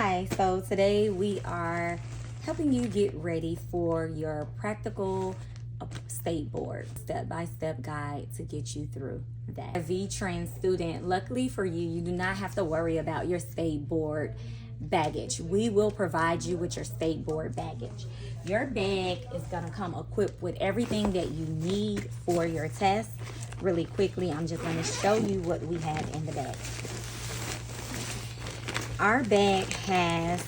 Hi, so today we are helping you get ready for your practical state board step-by-step guide to get you through that. A V-Trans student, luckily for you, you do not have to worry about your state board baggage. We will provide you with your state board baggage. Your bag is going to come equipped with everything that you need for your test. Really quickly, I'm just going to show you what we have in the bag. Our bag has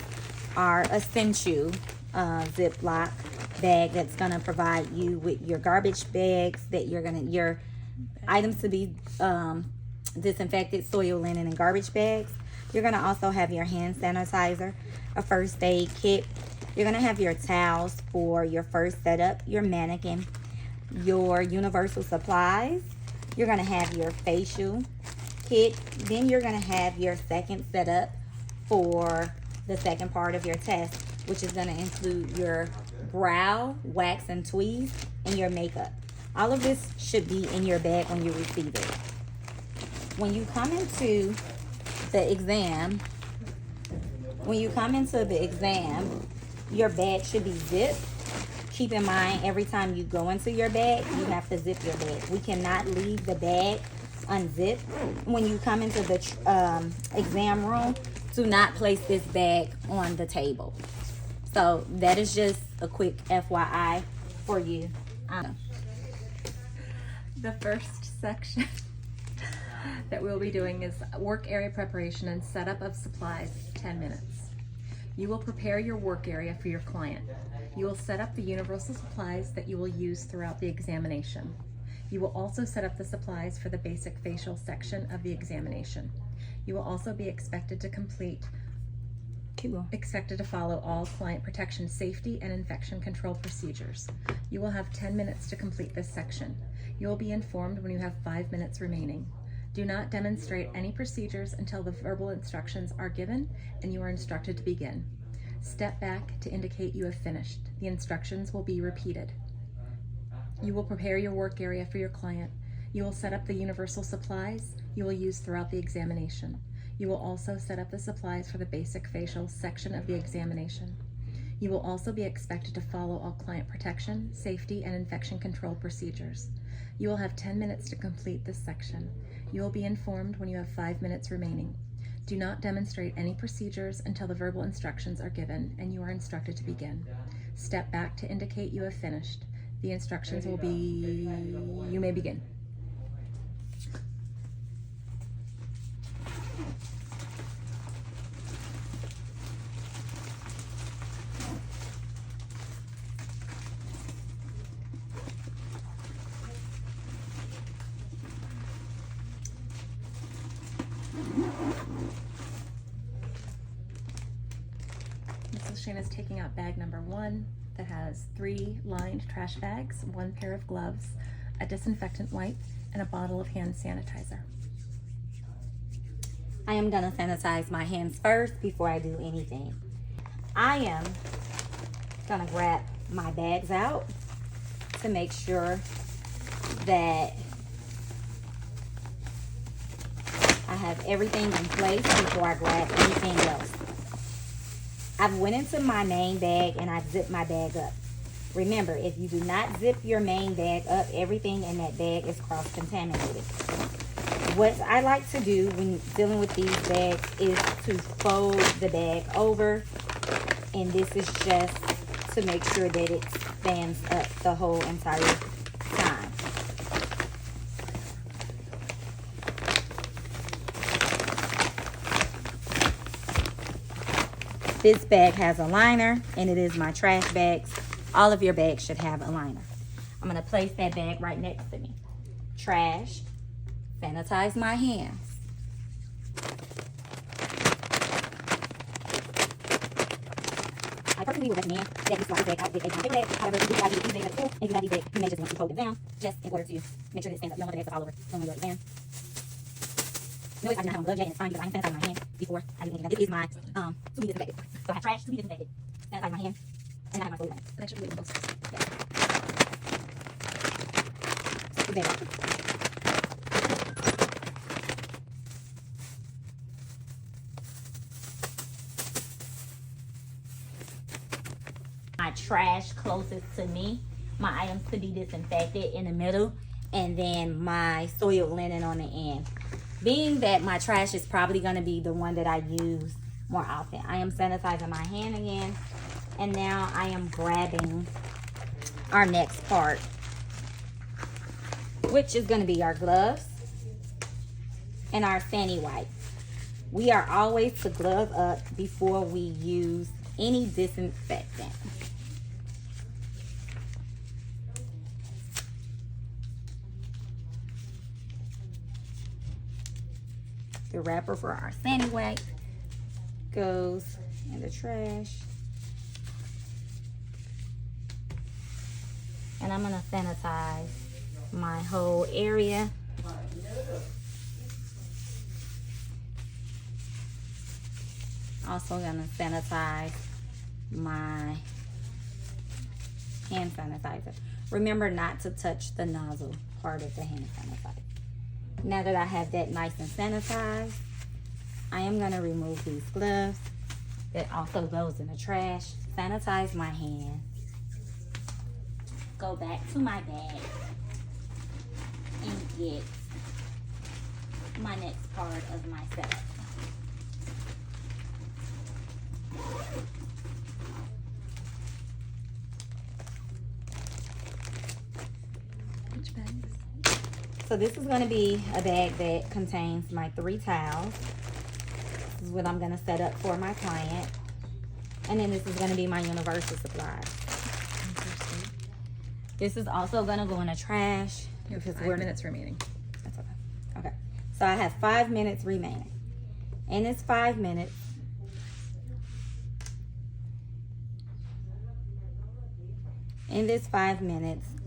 our essential Ziploc bag that's going to provide you with your garbage bags that your items to be disinfected, soil, linen, and garbage bags. You're going to also have your hand sanitizer, a first aid kit. You're going to have your towels for your first setup, your mannequin, your universal supplies. You're going to have your facial kit. Then you're going to have your second setup for the second part of your test, which is going to include your brow wax and tweeze and your makeup. All of this should be in your bag when you receive it. When you come into the exam, your bag should be zipped. Keep in mind, every time you go into your bag, you have to zip your bag. We cannot leave the bag unzipped. When you come into the exam room, do not place this bag on the table. So that is just a quick FYI for you. The first section that we'll be doing is work area preparation and setup of supplies, 10 minutes. You will prepare your work area for your client. You will set up the universal supplies that you will use throughout the examination. You will also set up the supplies for the basic facial section of the examination. You will also be expected to follow all client protection, safety, and infection control procedures. You will have 10 minutes to complete this section. You will be informed when you have 5 minutes remaining. Do not demonstrate any procedures until the verbal instructions are given and you are instructed to begin. Step back to indicate you have finished. The instructions will be repeated. You will prepare your work area for your client. You will set up the universal supplies you will use throughout the examination. You will also set up the supplies for the basic facial section of the examination. You will also be expected to follow all client protection, safety, and infection control procedures. You will have 10 minutes to complete this section. You will be informed when you have 5 minutes remaining. Do not demonstrate any procedures until the verbal instructions are given and you are instructed to begin. Step back to indicate you have finished. The instructions will be, you may begin. Mrs. Shane is taking out bag number 1 that has 3 lined trash bags, 1 pair of gloves, a disinfectant wipe, and a bottle of hand sanitizer. I am going to sanitize my hands first before I do anything. I am going to grab my bags out to make sure that I have everything in place before I grab anything else. I've went into my main bag and I've zipped my bag up. Remember, if you do not zip your main bag up, everything in that bag is cross-contaminated. What I like to do when dealing with these bags is to fold the bag over, and this is just to make sure that it stands up the whole entire time. This bag has a liner, and it is my trash bags. All of your bags should have a liner. I'm going to place that bag right next to me. Trash. Sanitize my hands. I personally would recommend that you slide the bag out with a paper bag. However, if you guys use these bags at school and you got these bags, you may just want to hold them down just in order to make sure that it stands up. You don't want the bags to fall over when you're exam. Notice I do not have on gloves yet, and it's fine because I am sanitizing my hand before I do anything. This is my to be disinfected. So I have trash to be disinfected. Sanitize my hand, and I have my soap. And I should leave those. Yes. The bag out. my trash closest to me, my items to be disinfected in the middle, and then my soiled linen on the end. Being that my trash is probably going to be the one that I use more often, I am sanitizing my hand again, and now I am grabbing our next part, which is going to be our gloves and our fanny wipes. We are always to glove up before we use any disinfectant. The wrapper for our fanny wipes goes in the trash. And I'm gonna sanitize my whole area. Also gonna sanitize my hand sanitizer. Remember not to touch the nozzle part of the hand sanitizer. Now that I have that nice and sanitized, I am gonna remove these gloves. That also goes in the trash. Sanitize my hand. Go back to my bag and get my next part of my setup. Which bags? So this is going to be a bag that contains my 3 towels. This is what I'm going to set up for my client. And then this is going to be my universal supplies. This is also going to go in the trash. You have because 5 minutes remaining. That's okay. Okay. So I have 5 minutes remaining. In this 5 minutes,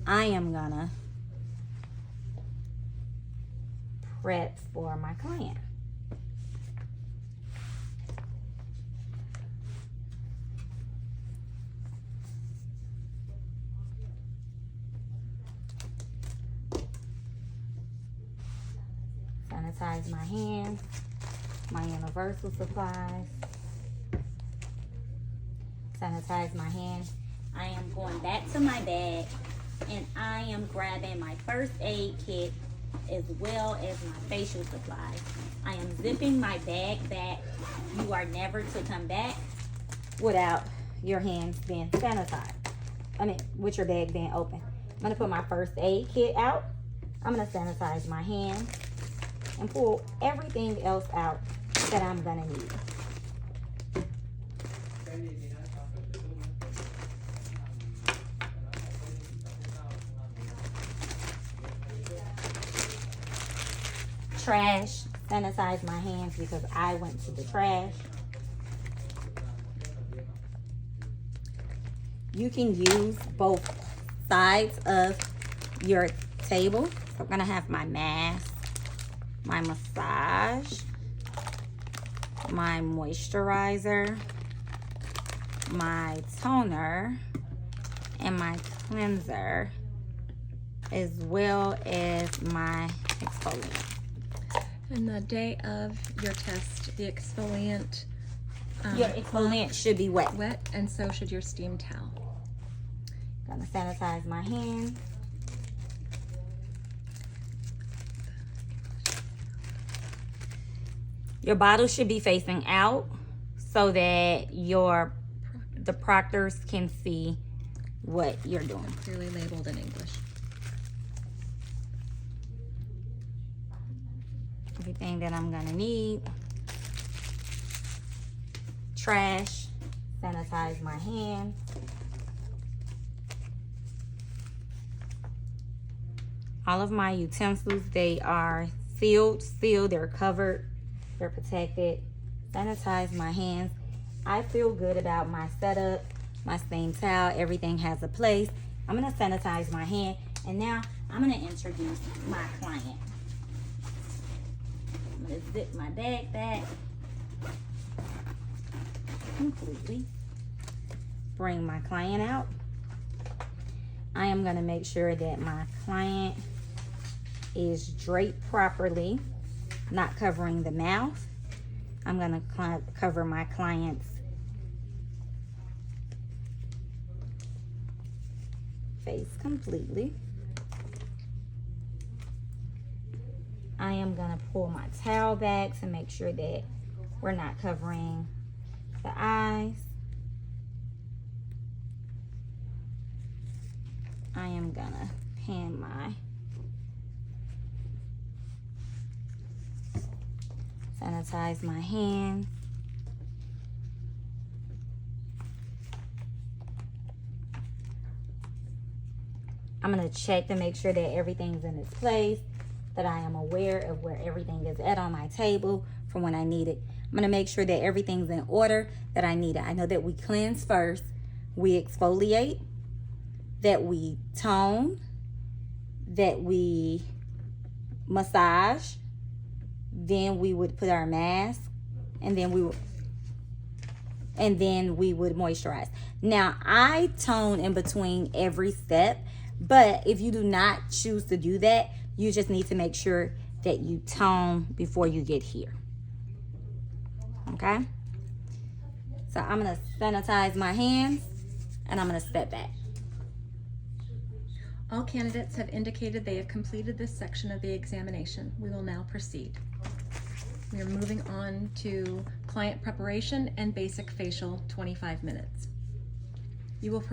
I am gonna prep for my client. Sanitize my hands, my universal supplies. Sanitize my hands. I am going back to my bag and I am grabbing my first aid kit as well as my facial supplies. I am zipping my bag back. You are never to come back without your hands being sanitized. With your bag being open. I'm gonna put my first aid kit out. I'm gonna sanitize my hands and pull everything else out that I'm gonna need. Trash, sanitize my hands because I went to the trash. You can use both sides of your table. So I'm gonna have my mask, my massage, my moisturizer, my toner, and my cleanser, as well as my exfoliant. And the day of your test, the exfoliant, Your exfoliant should be wet. wet, and so should your steam towel. Gonna sanitize my hands. Your bottle should be facing out so that the proctors can see what you're doing. Clearly labeled in English. Everything that I'm gonna need. Trash, sanitize my hands. All of my utensils, they are sealed, they're covered, they're protected. Sanitize my hands. I feel good about my setup, my steam towel, everything has a place. I'm gonna sanitize my hand, and now I'm gonna introduce my client. I'm gonna zip my bag back completely. Bring my client out. I am gonna make sure that my client is draped properly, not covering the mouth. I'm gonna cover my client's face completely. I am gonna pull my towel back to make sure that we're not covering the eyes. I am gonna pan my sanitize my hands. I'm gonna check to make sure that everything's in its place, that I am aware of where everything is at on my table for when I need it. I'm gonna make sure that everything's in order that I need it. I know that we cleanse first, we exfoliate, that we tone, that we massage, then we would put our mask, and then we would moisturize. Now, I tone in between every step, but if you do not choose to do that, you just need to make sure that you tone before you get here. Okay? So I'm gonna sanitize my hands and I'm gonna step back. All candidates have indicated they have completed this section of the examination. We will now proceed. We are moving on to client preparation and basic facial, 25 minutes. You will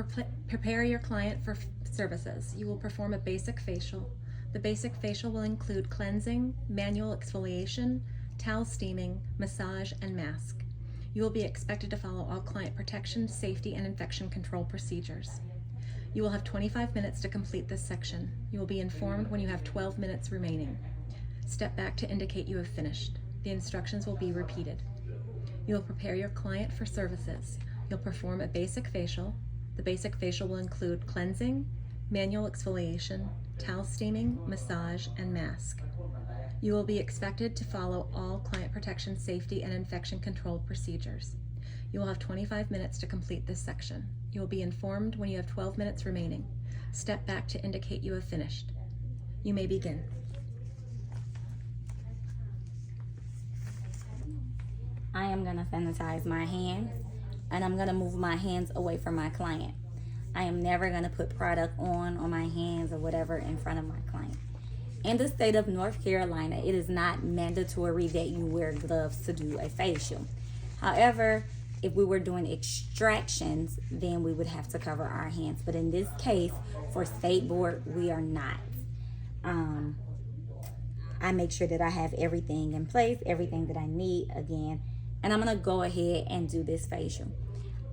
prepare your client for services. You will perform a basic facial. The basic facial will include cleansing, manual exfoliation, towel steaming, massage, and mask. You will be expected to follow all client protection, safety, and infection control procedures. You will have 25 minutes to complete this section. You will be informed when you have 12 minutes remaining. Step back to indicate you have finished. The instructions will be repeated. You will prepare your client for services. You'll perform a basic facial. The basic facial will include cleansing, manual exfoliation, towel steaming, massage, and mask. You will be expected to follow all client protection, safety, and infection control procedures. You will have 25 minutes to complete this section. You will be informed when you have 12 minutes remaining. Step back to indicate you have finished. You may begin. I am gonna sanitize my hands and I'm gonna move my hands away from my client. I am never gonna put product on my hands or whatever in front of my client. In the state of North Carolina, it is not mandatory that you wear gloves to do a facial. However, if we were doing extractions, then we would have to cover our hands. But in this case, for state board, we are not. I make sure that I have everything in place, everything that I need again, and I'm gonna go ahead and do this facial.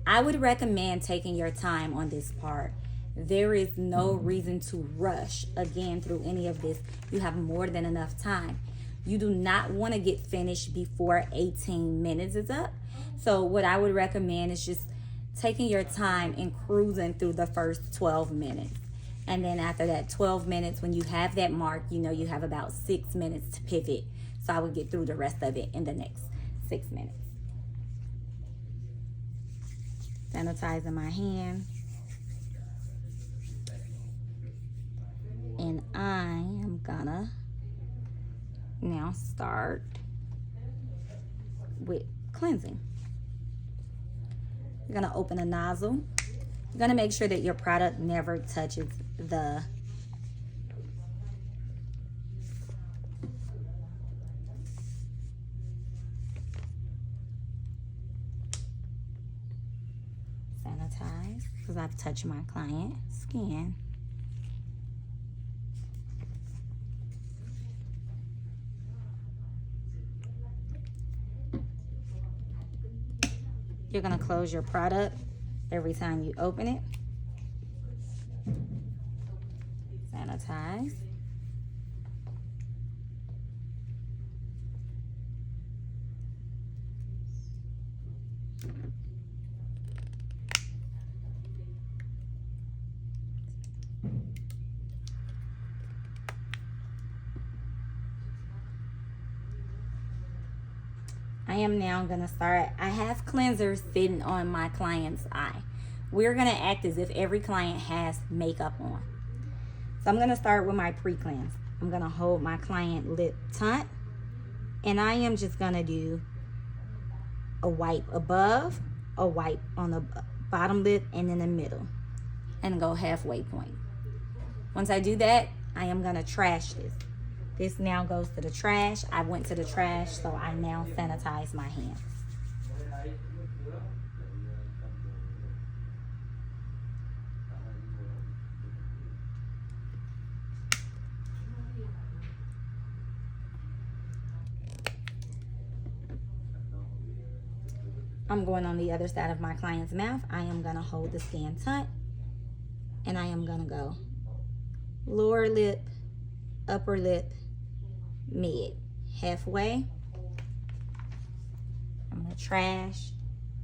I would recommend taking your time on this part. There is no reason to rush again through any of this. You have more than enough time. You do not want to get finished before 18 minutes is up. So what I would recommend is just taking your time and cruising through the first 12 minutes. And then after that 12 minutes, when you have that mark, you know you have about 6 minutes to pivot. So I would get through the rest of it in the next 6 minutes. Sanitizing my hands. And I am gonna now start with cleansing. You're gonna open a nozzle. You're gonna make sure that your product never touches the sanitize, because I've touched my client's skin. You're gonna close your product every time you open it. Sanitize. I am now gonna start. I have cleansers sitting on my client's eye. We're gonna act as if every client has makeup on. So I'm gonna start with my pre-cleanse. I'm gonna hold my client lip taut, and I am just gonna do a wipe above, a wipe on the bottom lip, and in the middle, and go halfway point. Once I do that, I am gonna trash this. This now goes to the trash. I went to the trash, so I now sanitize my hands. I'm going on the other side of my client's mouth. I am gonna hold the scan tight, and I am gonna go lower lip, upper lip, mid, halfway. I'm gonna trash.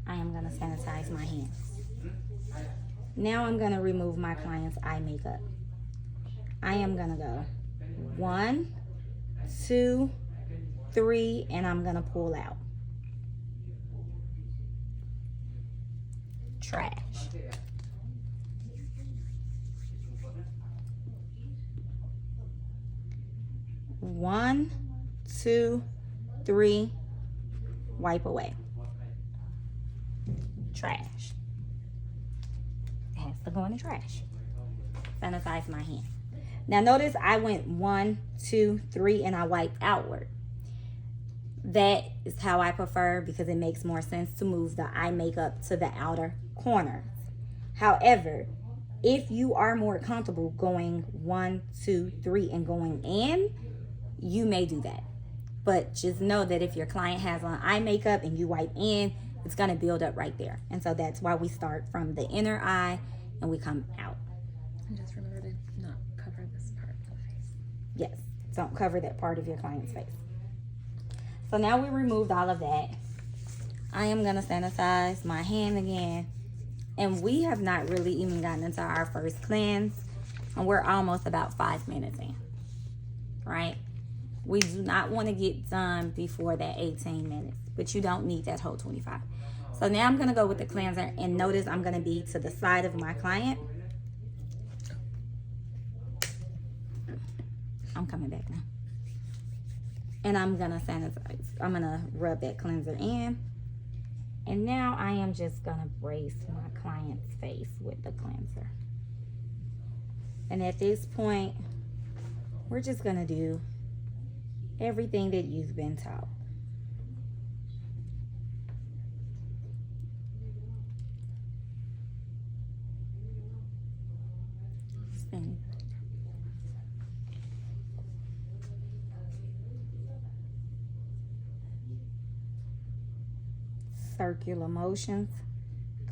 I am gonna sanitize my hands. Now I'm gonna remove my client's eye makeup. I am gonna go 1, 2, 3, and I'm gonna pull out. Trash. One, 2, 3, wipe away. Trash. It has to go in the trash. Sanitize my hand. Now notice I went 1, 2, 3, and I wiped outward. That is how I prefer, because it makes more sense to move the eye makeup to the outer corners. However, if you are more comfortable going 1, 2, 3 and going in, you may do that. But just know that if your client has on eye makeup and you wipe in, it's going to build up right there. And so that's why we start from the inner eye and we come out. And just remember to not cover this part of the face. Yes, don't cover that part of your client's face. So now we removed all of that. I am going to sanitize my hand again. And we have not really even gotten into our first cleanse. And we're almost about 5 minutes in. Right? We do not want to get done before that 18 minutes. But you don't need that whole 25. So now I'm going to go with the cleanser. And notice I'm going to be to the side of my client. I'm coming back now. And I'm going to sanitize. I'm going to rub that cleanser in. And now I am just going to brace my client's face with the cleanser. And at this point, we're just going to do everything that you've been taught. Spin. Circular motions,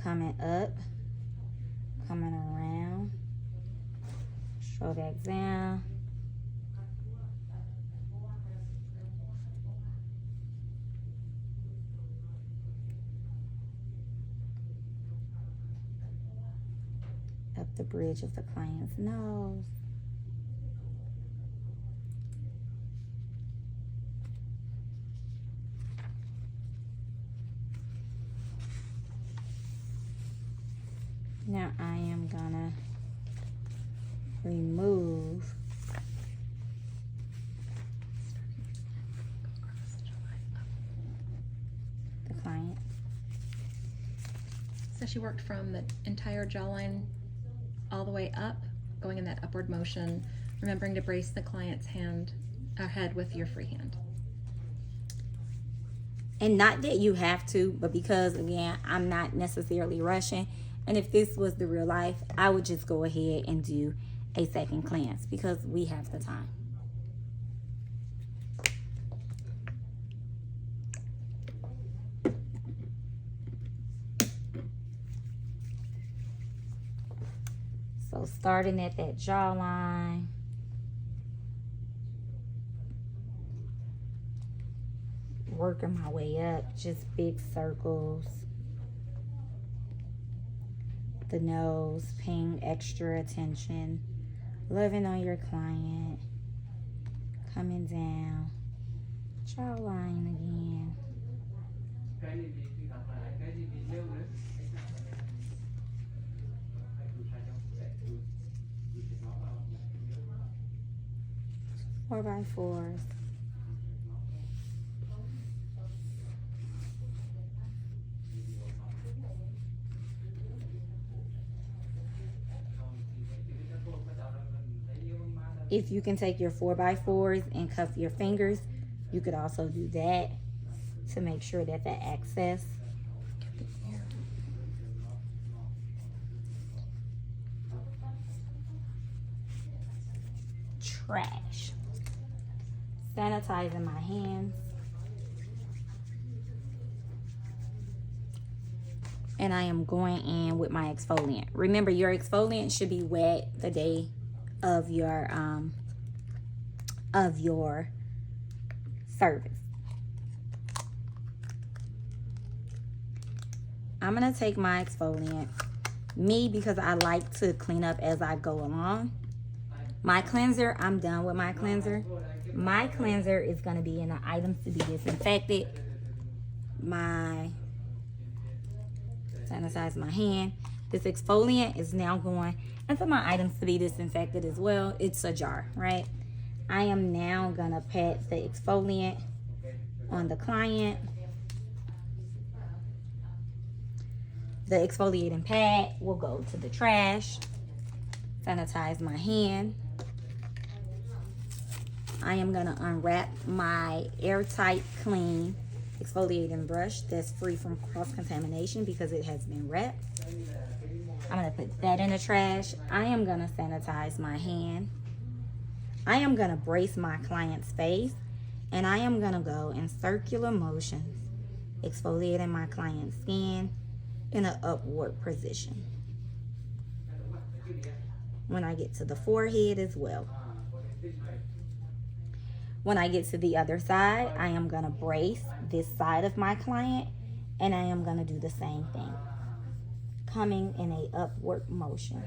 coming up, coming around, show back down, up the bridge of the client's nose. Now I am gonna remove the client. So she worked from the entire jawline all the way up, going in that upward motion, remembering to brace the client's head with your free hand. And not that you have to, but because, again, I'm not necessarily rushing. And if this was the real life, I would just go ahead and do a second cleanse because we have the time. So starting at that jawline, working my way up, just big circles. The nose, paying extra attention, loving on your client, coming down, jawline again. 4x4s. If you can take your 4x4s and cuff your fingers, you could also do that to make sure that that access. Trash. Sanitizing my hands. And I am going in with my exfoliant. Remember, your exfoliant should be wet the day of your service. I'm gonna take my exfoliant. Me, because I like to clean up as I go along. My cleanser, I'm done with my cleanser. My cleanser is gonna be in the items to be disinfected. Sanitize my hand. This exfoliant is now going into my items to be disinfected as well. It's a jar, right? I am now gonna pat the exfoliant on the client. The exfoliating pad will go to the trash. Sanitize my hand. I am gonna unwrap my airtight, clean exfoliating brush that's free from cross-contamination because it has been wrapped. I'm gonna put that in the trash. I am gonna sanitize my hand. I am gonna brace my client's face, and I am gonna go in circular motions, exfoliating my client's skin in an upward position. When I get to the forehead as well. When I get to the other side, I am gonna brace this side of my client, and I am gonna do the same thing, coming in a upward motion.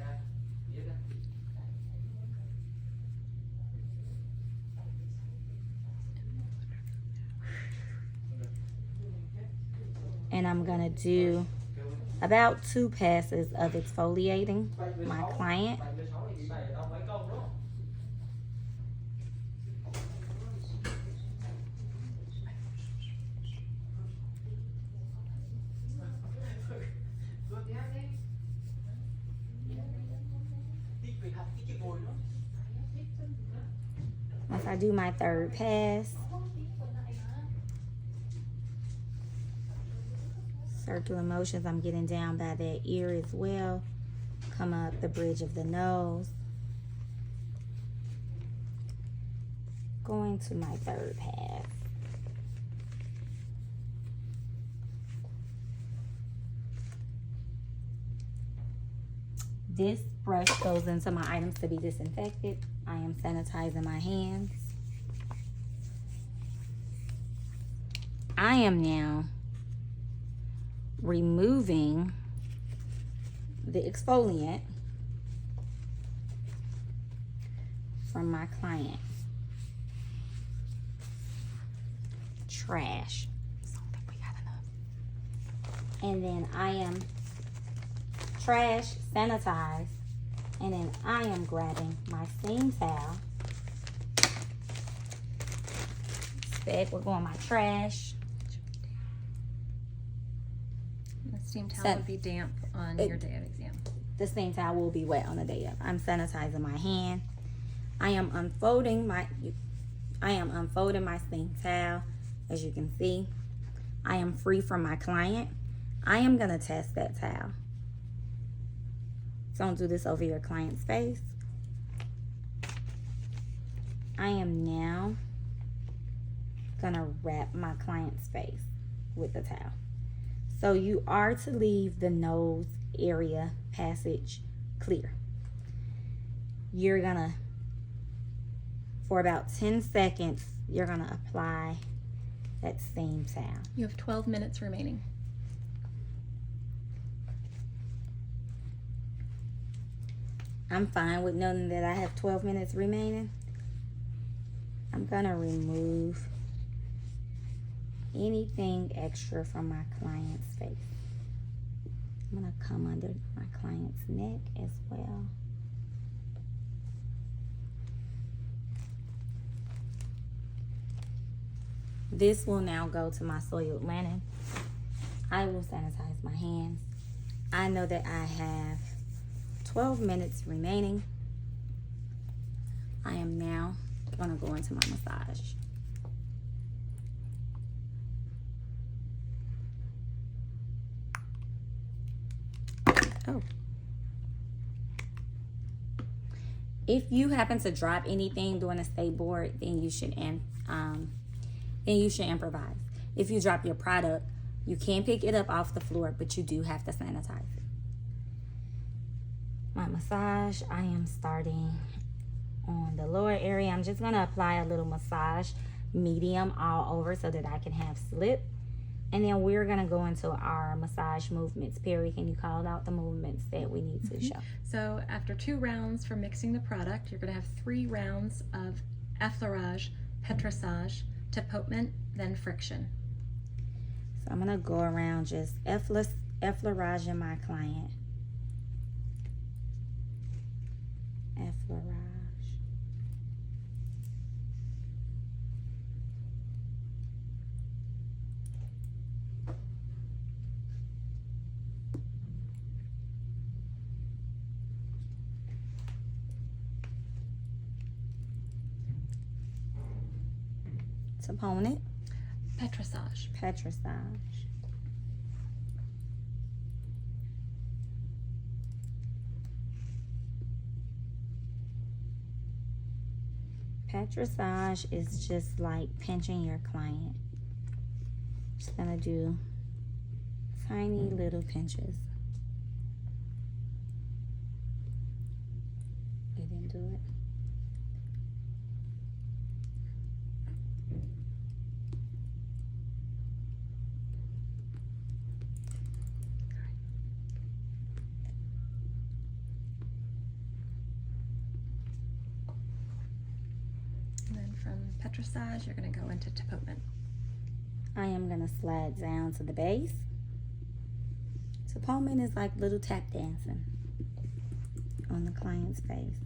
And I'm gonna do about 2 passes of exfoliating my client. Once I do my 3rd pass, circular motions, I'm getting down by that ear as well. Come up the bridge of the nose. Going to my 3rd pass. This brush goes into my items to be disinfected. I am sanitizing my hands. I am now removing the exfoliant from my client. Trash. So I think we got enough. And then I am trash, sanitize, and then I am grabbing my steam towel. We're going my trash. The steam towel would be damp on your day of exam. The steam towel will be wet on the day of. I'm sanitizing my hand. I am unfolding my steam towel. As you can see, I am free from my client. I am gonna test that towel. Don't do this over your client's face. I am now gonna wrap my client's face with the towel. So you are to leave the nose area passage clear. You're gonna, for about 10 seconds, you're gonna apply that steam towel. You have 12 minutes remaining. I'm fine with knowing that I have 12 minutes remaining. I'm gonna remove anything extra from my client's face. I'm gonna come under my client's neck as well. This will now go to my soiled linen. I will sanitize my hands. I know that I have 12 minutes remaining. I am now gonna go into my massage. Oh. If you happen to drop anything during a stay board, then you should improvise. If you drop your product, you can pick it up off the floor, but you do have to sanitize it. My massage, I am starting on the lower area. I'm just gonna apply a little massage medium all over so that I can have slip. And then we're gonna go into our massage movements. Perry, can you call out the movements that we need to show? So after 2 rounds for mixing the product, you're gonna have 3 rounds of effleurage, petrissage, tapotement, then friction. So I'm gonna go around just effleuraging my client. Effleurage. Opponent. Petrissage. Petrissage. Petrissage is just like pinching your client. Just gonna do tiny little pinches. You didn't do it. Petrissage, you're going to go into tapotement. I am going to slide down to the base. Tapotement is like little tap dancing on the client's face.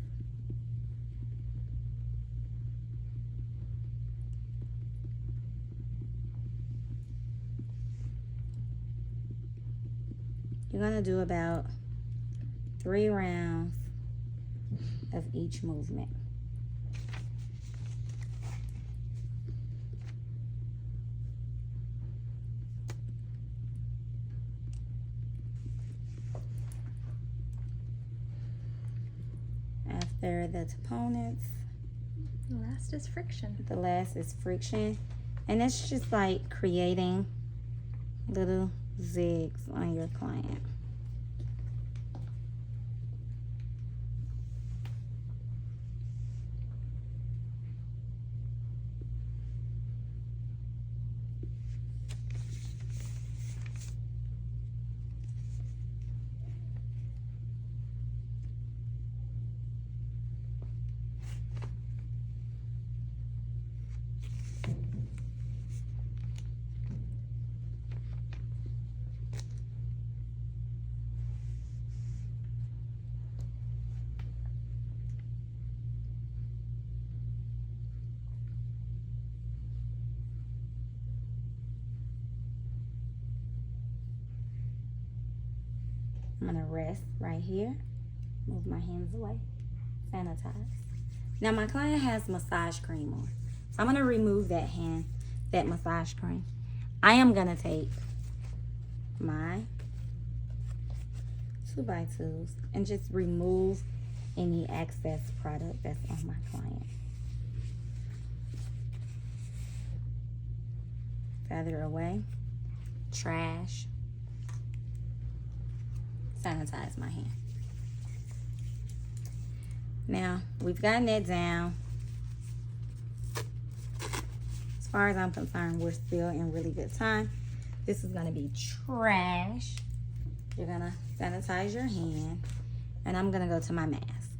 You're going to do about 3 rounds of each movement. After the taponets, the last is friction. The last is friction. And it's just like creating little zigs on your client. I'm gonna rest right here, move my hands away, sanitize. Now my client has massage cream on, so I'm gonna remove that massage cream. I am gonna take my 2x2s and just remove any excess product that's on my client. Feather away, trash. Sanitize my hand. Now, we've gotten that down. As far as I'm concerned, we're still in really good time. This is gonna be trash. You're gonna sanitize your hand, and I'm gonna go to my mask.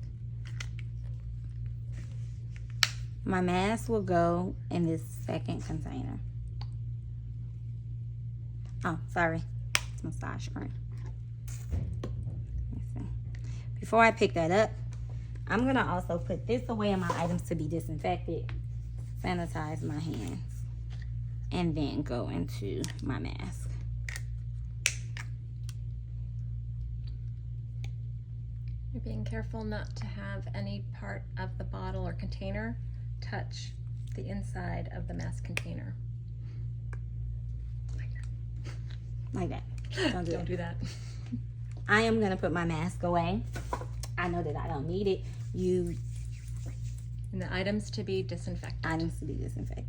My mask will go in this second container. Oh, sorry, it's massage cream. Before I pick that up, I'm gonna also put this away in my items to be disinfected, sanitize my hands, and then go into my mask. You're being careful not to have any part of the bottle or container touch the inside of the mask container. Like that. Don't do Don't do that. I am gonna put my mask away. I know that I don't need it. And the items to be disinfected. Items to be disinfected.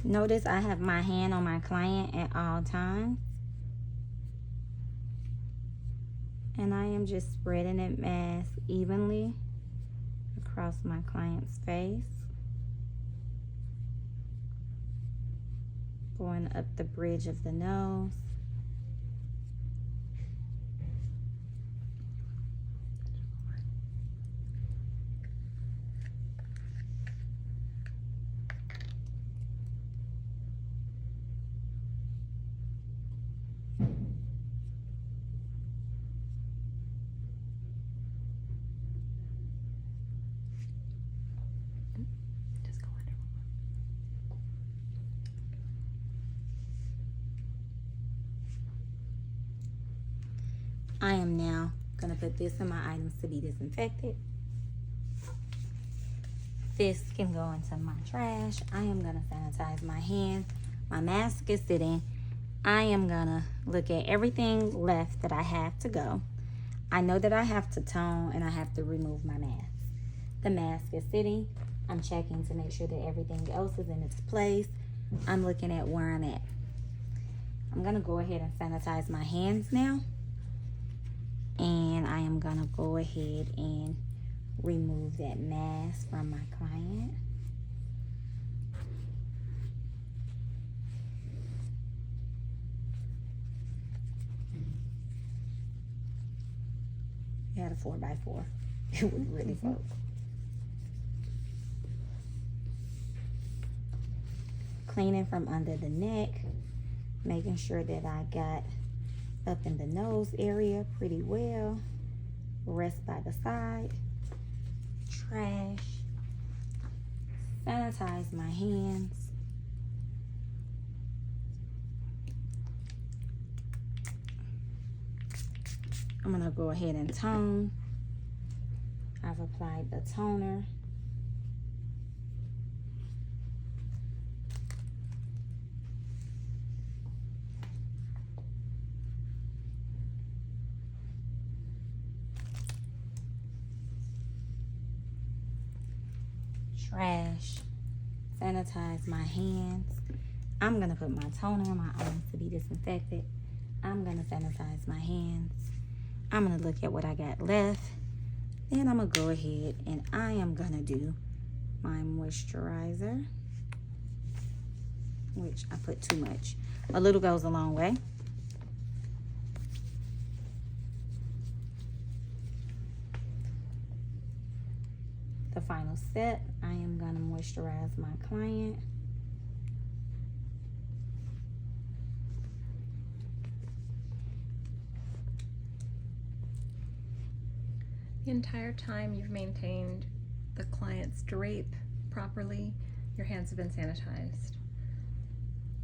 Notice I have my hand on my client at all times. And I am just spreading that mask evenly across my client's face. Going up the bridge of the nose. Just go under. I am now going to put this in my items to be disinfected. This can go into my trash. I am going to sanitize my hands. My mask is sitting. I am going to look at everything left that I have to go. I know that I have to tone and I have to remove my mask. The mask is sitting. I'm checking to make sure that everything else is in its place. I'm looking at where I'm at. I'm going to go ahead and sanitize my hands now. And I am going to go ahead and remove that mask from my client. It had a 4x4. It would really float. Cleaning from under the neck, making sure that I got up in the nose area pretty well. Rest by the side. Trash. Sanitize my hands. I'm gonna go ahead and tone. I've applied the toner. Trash. Sanitize my hands. I'm gonna put my toner on my arms to be disinfected. I'm gonna sanitize my hands. I'm gonna look at what I got left. Then I'm gonna go ahead and I am gonna do my moisturizer, which I put too much. A little goes a long way. The final step, I am gonna moisturize my client. The entire time you've maintained the client's drape properly, your hands have been sanitized.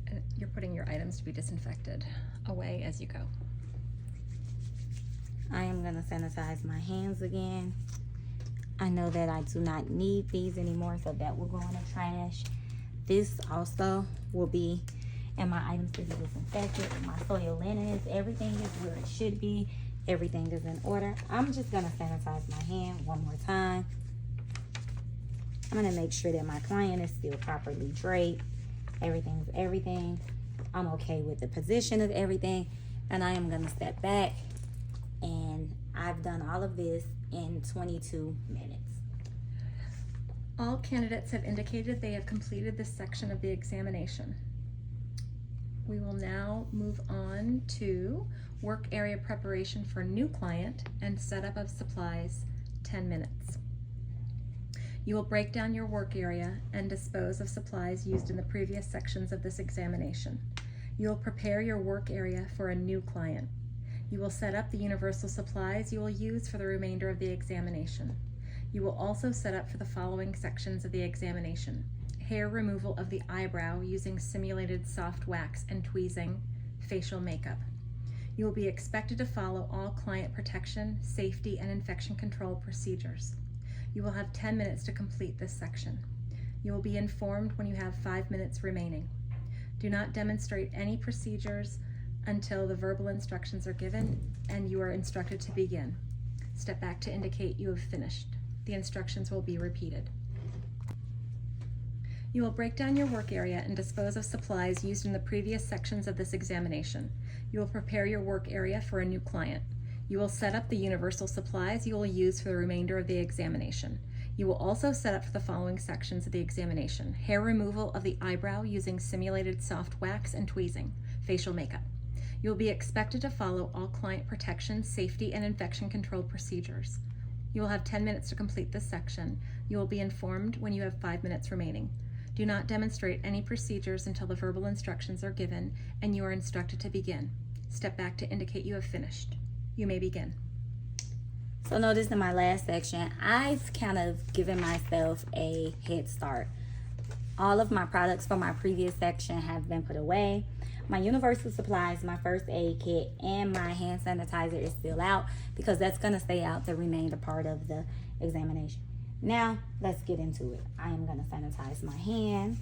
And you're putting your items to be disinfected away as you go. I am gonna sanitize my hands again. I know that I do not need these anymore, so that will go in the trash. This also will be in my items to be disinfected. My soil linens, everything is where it should be. Everything is in order. I'm just gonna sanitize my hand one more time. I'm gonna make sure that my client is still properly draped. Everything's everything. I'm okay with the position of everything. And I am gonna step back, and I've done all of this in 22 minutes. All candidates have indicated they have completed this section of the examination. We will now move on to work area preparation for new client and setup of supplies, 10 minutes. You will break down your work area and dispose of supplies used in the previous sections of this examination. You will prepare your work area for a new client. You will set up the universal supplies you will use for the remainder of the examination. You will also set up for the following sections of the examination: hair removal of the eyebrow using simulated soft wax and tweezing, facial makeup. You will be expected to follow all client protection, safety, and infection control procedures. You will have 10 minutes to complete this section. You will be informed when you have 5 minutes remaining. Do not demonstrate any procedures until the verbal instructions are given and you are instructed to begin. Step back to indicate you have finished. The instructions will be repeated. You will break down your work area and dispose of supplies used in the previous sections of this examination. You will prepare your work area for a new client. You will set up the universal supplies you will use for the remainder of the examination. You will also set up for the following sections of the examination: hair removal of the eyebrow using simulated soft wax and tweezing, facial makeup. You will be expected to follow all client protection, safety, and infection control procedures. You will have 10 minutes to complete this section. You will be informed when you have 5 minutes remaining. Do not demonstrate any procedures until the verbal instructions are given and you are instructed to begin. Step back to indicate you have finished. You may begin. So notice in my last section, I've kind of given myself a head start. All of my products from my previous section have been put away. My universal supplies, my first aid kit, and my hand sanitizer is still out because that's going to stay out the remainder part of the examination. Now, let's get into it. I am going to sanitize my hand.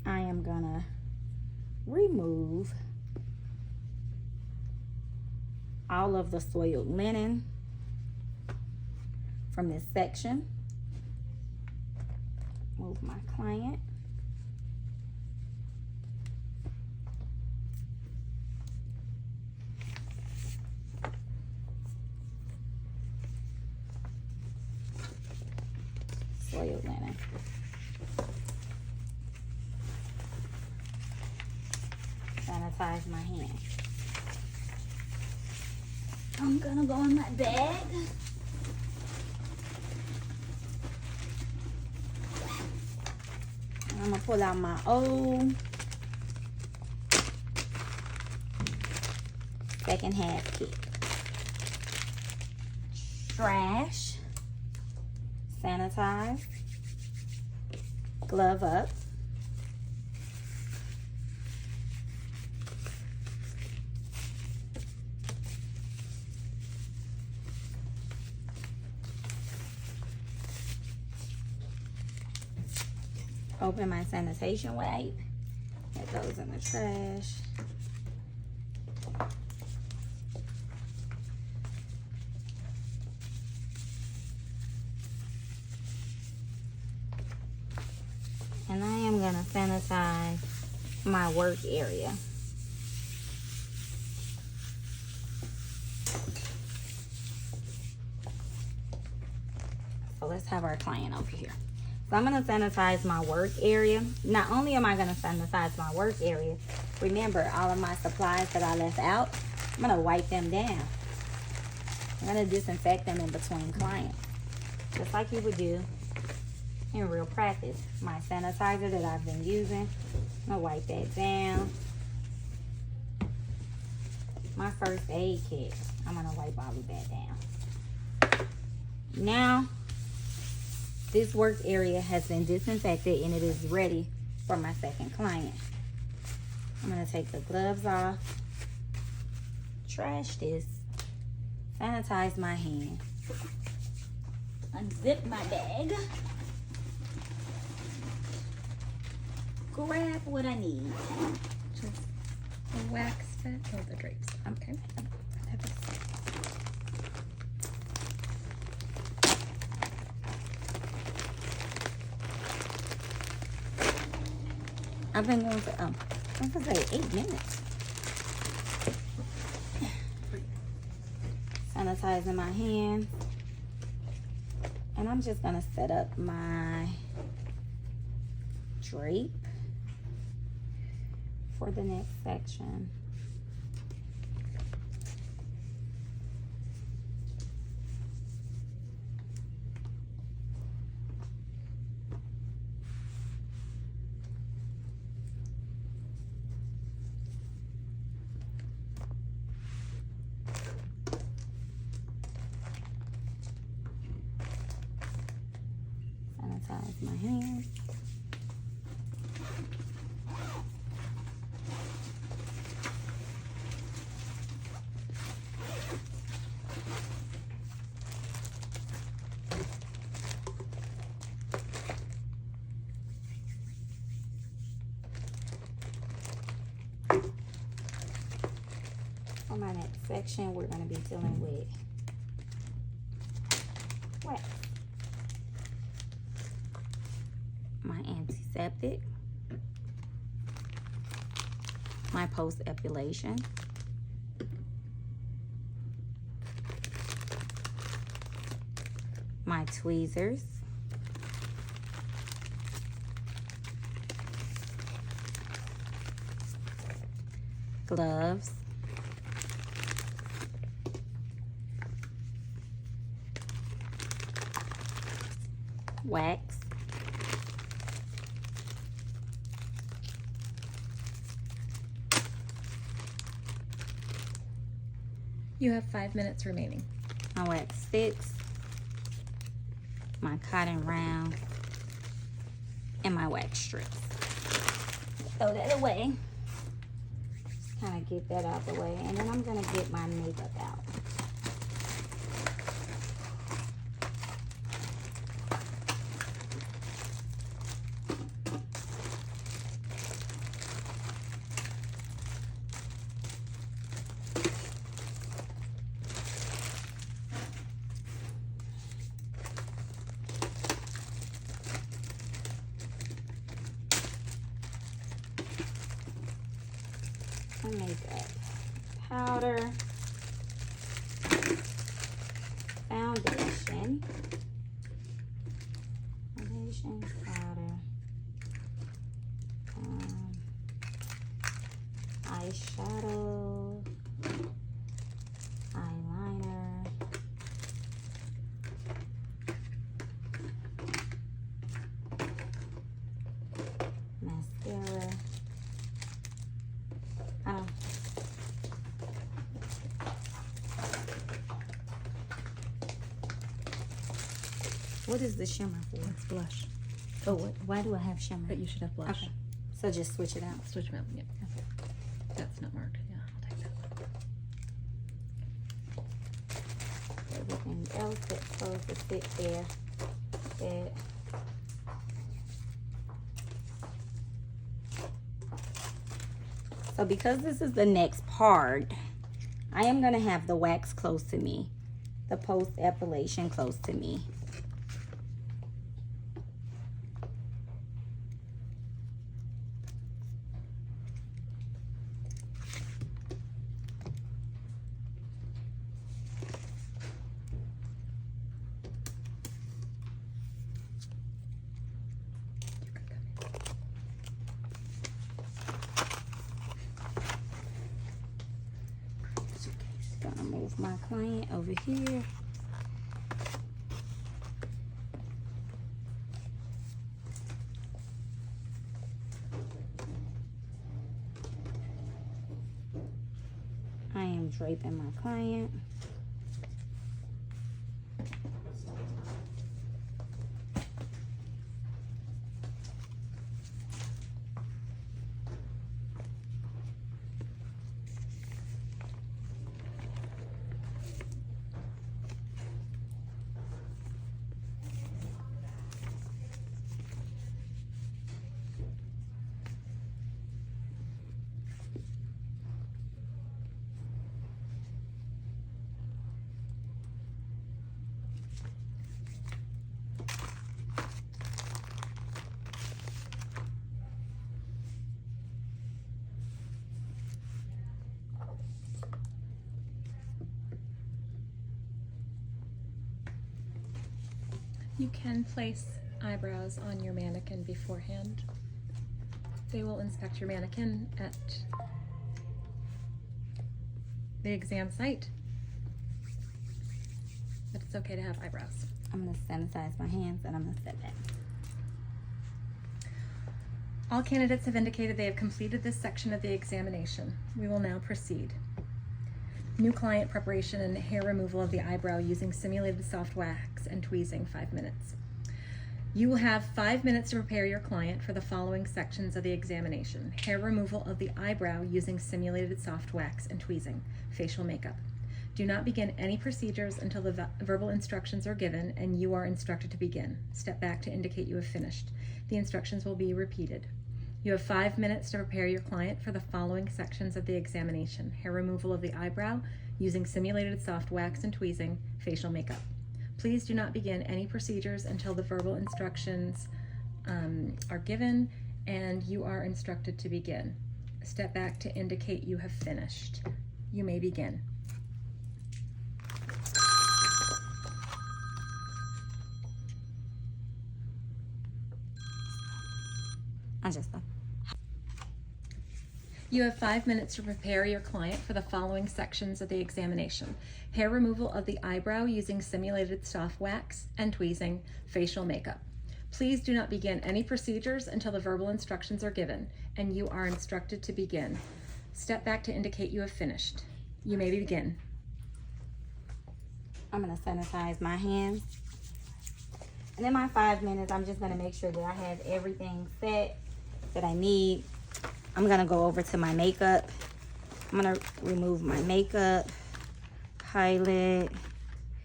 I am going to remove all of the soiled linen from this section. Move my client. Soiled linen. Sanitize my hand. I'm gonna go in my bag. I'm gonna pull out my old second half kit. Trash. Sanitize. Glove up. Open my sanitation wipe. It goes in the trash. And I am going to sanitize my work area. So let's have our client over here. So I'm going to sanitize my work area. Not only am I going to sanitize my work area, remember all of my supplies that I left out, I'm going to wipe them down. I'm going to disinfect them in between clients, just like you would do in real practice. My sanitizer that I've been using, I'm going to wipe that down. My first aid kit, I'm going to wipe all of that down. Now, this work area has been disinfected and it is ready for my second client. I'm going to take the gloves off, trash this, sanitize my hand, unzip my bag, grab what I need. Just the wax fit or the drapes. Okay. I've been going for, I'm going to say 8 minutes. Sanitizing my hands. And I'm just gonna set up my drape for the next section. Sanitize my hands. For my next section, we're going to be dealing with wax. My antiseptic, my post-epilation, my tweezers, gloves, wax, You have 5 minutes remaining. my wax sticks, my cotton round, and my wax strips. Throw that away. Just kind of get that out the way. And then I'm going to get my makeup out. Makeup powder, foundation, powder, eyeshadow, eyeliner, mascara. What is the shimmer for? It's blush. Oh, why do I have shimmer? But you should have blush. Okay. So just switch it out. Switch them out. Yep. Okay. That's not marked. Yeah, I'll take that. Everything else that's supposed to sit there. So because this is the next part, I am going to have the wax close to me, the post-epilation close to me. Gonna move my client over here. I am draping my client. You can place eyebrows on your mannequin beforehand. They will inspect your mannequin at the exam site, but it's okay to have eyebrows. I'm gonna sanitize my hands and I'm gonna step back. All candidates have indicated they have completed this section of the examination. We will now proceed. New client preparation and hair removal of the eyebrow using simulated soft wax and tweezing, 5 minutes. You will have 5 minutes to prepare your client for the following sections of the examination. Hair removal of the eyebrow using simulated soft wax and tweezing, facial makeup. Do not begin any procedures until the verbal instructions are given and you are instructed to begin. Step back to indicate you have finished. The instructions will be repeated. You have 5 minutes to prepare your client for the following sections of the examination. Hair removal of the eyebrow using simulated soft wax and tweezing, facial makeup. Please do not begin any procedures until the verbal instructions are given and you are instructed to begin. Step back to indicate you have finished. You may begin. I just thought. You have 5 minutes to prepare your client for the following sections of the examination. Hair removal of the eyebrow using simulated soft wax and tweezing, facial makeup. Please do not begin any procedures until the verbal instructions are given and you are instructed to begin. Step back to indicate you have finished. You may begin. I'm gonna sanitize my hands. And in my 5 minutes, I'm just gonna make sure that I have everything set that I need. I'm gonna go over to my makeup. I'm gonna remove my makeup, highlight,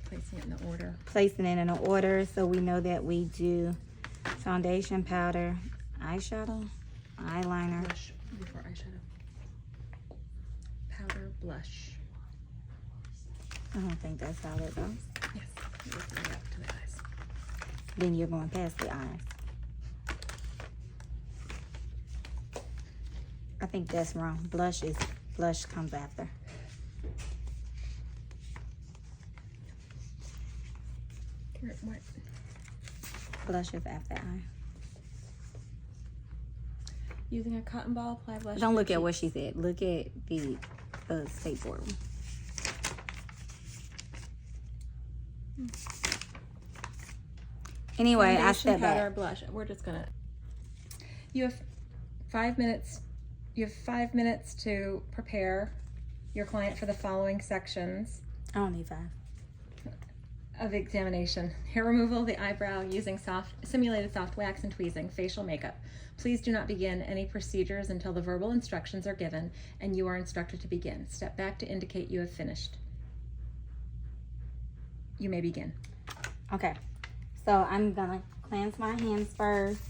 Placing it in the order. placing it in an order so we know that we do foundation, powder, eyeshadow, eyeliner. Blush before eyeshadow. Powder, blush. I don't think that's how that goes. Yes, you work your way up to the eyes. Then you're going past the eyes. I think that's wrong. Blush comes after. What? Blush is after eye. Using a cotton ball, apply blush. Don't to look the at cheek. what she said. Look at the skateboard one. Anyway, I Foundation, step powder, back. blush. We're just gonna. You have 5 minutes. You have 5 minutes to prepare your client for the following sections I don't need 5. of examination. Hair removal of the eyebrow using simulated soft wax and tweezing, facial makeup. Please do not begin any procedures until the verbal instructions are given and you are instructed to begin. Step back to indicate you have finished. You may begin. Okay. So I'm gonna cleanse my hands first,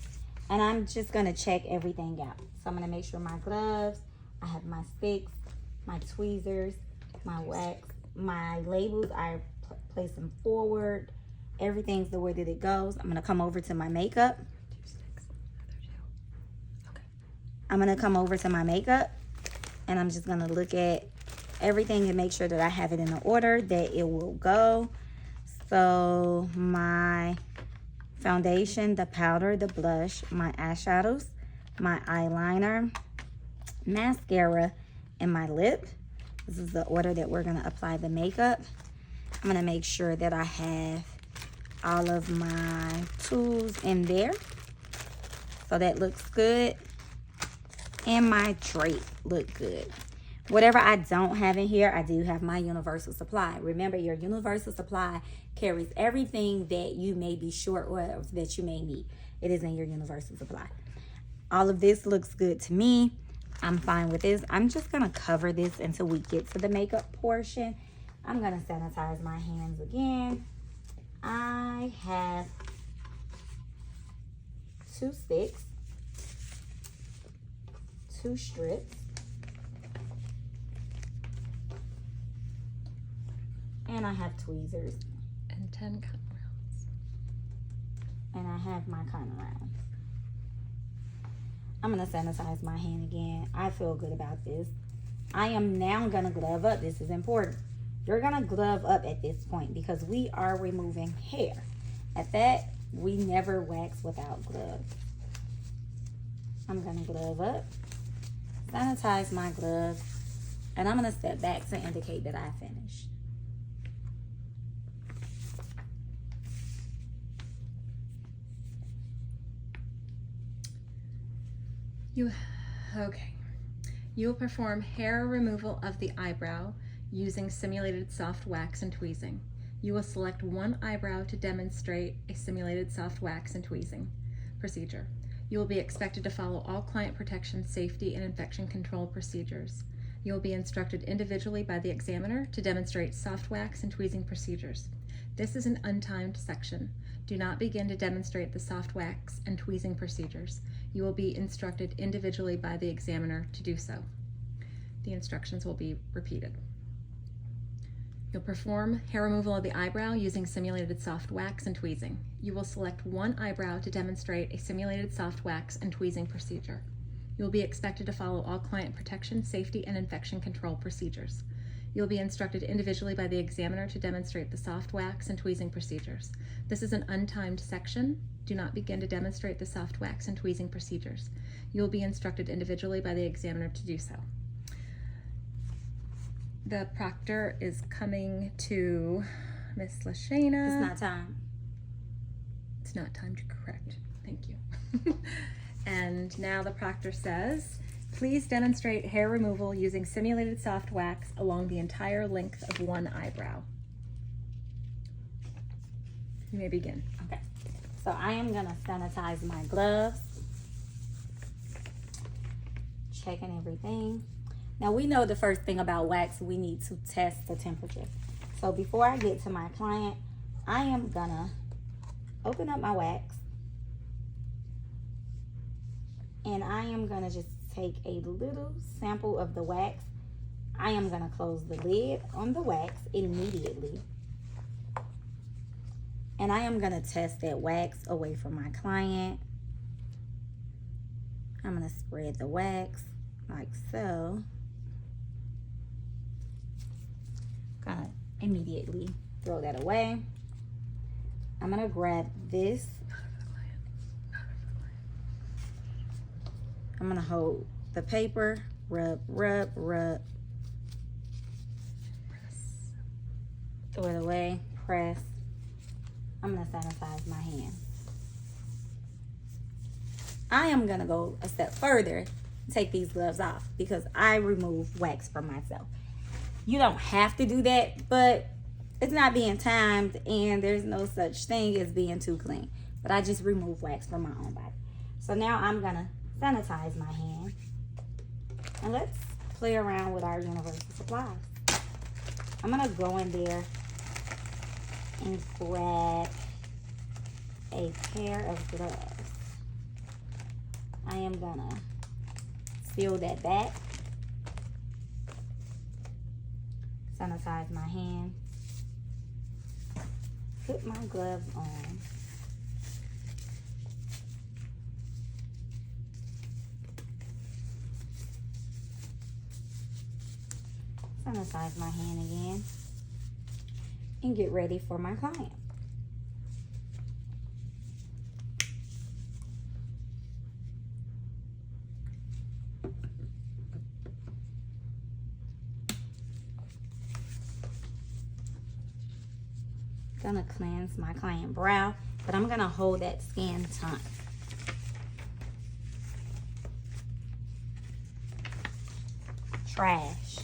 and I'm just gonna check everything out. So I'm gonna make sure my gloves, I have my sticks, my tweezers, my wax, my labels, I place them forward. Everything's the way that it goes. I'm gonna come over to my makeup. I'm gonna come over to my makeup, and I'm just gonna look at everything and make sure that I have it in the order that it will go. So my foundation, the powder, the blush, my eyeshadows, my eyeliner, mascara, and my lip. This is the order that we're gonna apply the makeup. I'm gonna make sure that I have all of my tools in there. So that looks good. And my drape look good. Whatever I don't have in here, I do have my universal supply. Remember, your universal supply carries everything that you may be short of that you may need. It is in your universal supply. All of this looks good to me. I'm fine with this. I'm just gonna cover this until we get to the makeup portion. I'm gonna sanitize my hands again. I have 2 sticks, 2 strips, and I have tweezers, And 10 cotton rounds. and I have my cotton rounds. I'm gonna sanitize my hand again. I feel good about this. I am now gonna glove up. This is important. You're gonna glove up at this point because we are removing hair. At that, we never wax without gloves. I'm gonna glove up, sanitize my gloves, and I'm gonna step back to indicate that I finished. Okay. You will perform hair removal of the eyebrow using simulated soft wax and tweezing. You will select one eyebrow to demonstrate a simulated soft wax and tweezing procedure. You will be expected to follow all client protection, safety, and infection control procedures. You will be instructed individually by the examiner to demonstrate soft wax and tweezing procedures. This is an untimed section. Do not begin to demonstrate the soft wax and tweezing procedures. You will be instructed individually by the examiner to do so. The instructions will be repeated. You'll perform hair removal of the eyebrow using simulated soft wax and tweezing. You will select one eyebrow to demonstrate a simulated soft wax and tweezing procedure. You will be expected to follow all client protection, safety, and infection control procedures. You will be instructed individually by the examiner to demonstrate the soft wax and tweezing procedures. This is an untimed section. Do not begin to demonstrate the soft wax and tweezing procedures. You will be instructed individually by the examiner to do so. The proctor is coming to Miss Lashana. It's not time. It's not time to correct. Thank you. And now the proctor says, please demonstrate hair removal using simulated soft wax along the entire length of one eyebrow. You may begin. Okay. So I am gonna sanitize my gloves. Checking everything. Now we know the first thing about wax, we need to test the temperature. So before I get to my client, I am gonna open up my wax. And I am gonna just take a little sample of the wax. I am gonna close the lid on the wax immediately. And I am gonna test that wax away from my client. I'm gonna spread the wax like so. Gonna immediately throw that away. I'm gonna grab this. I'm gonna hold the paper, rub, rub, rub. Throw it away, press. I'm gonna sanitize my hand. I am gonna go a step further and take these gloves off because I remove wax from myself. You don't have to do that, but it's not being timed and there's no such thing as being too clean. But I just remove wax from my own body. So now I'm gonna sanitize my hand. And let's play around with our universal supplies. I'm gonna go in there and grab a pair of gloves. I am gonna seal that back. Sanitize my hand. Put my gloves on. Sanitize my hand again. And get ready for my client. Gonna cleanse my client brow, but I'm gonna hold that skin tight. Trash.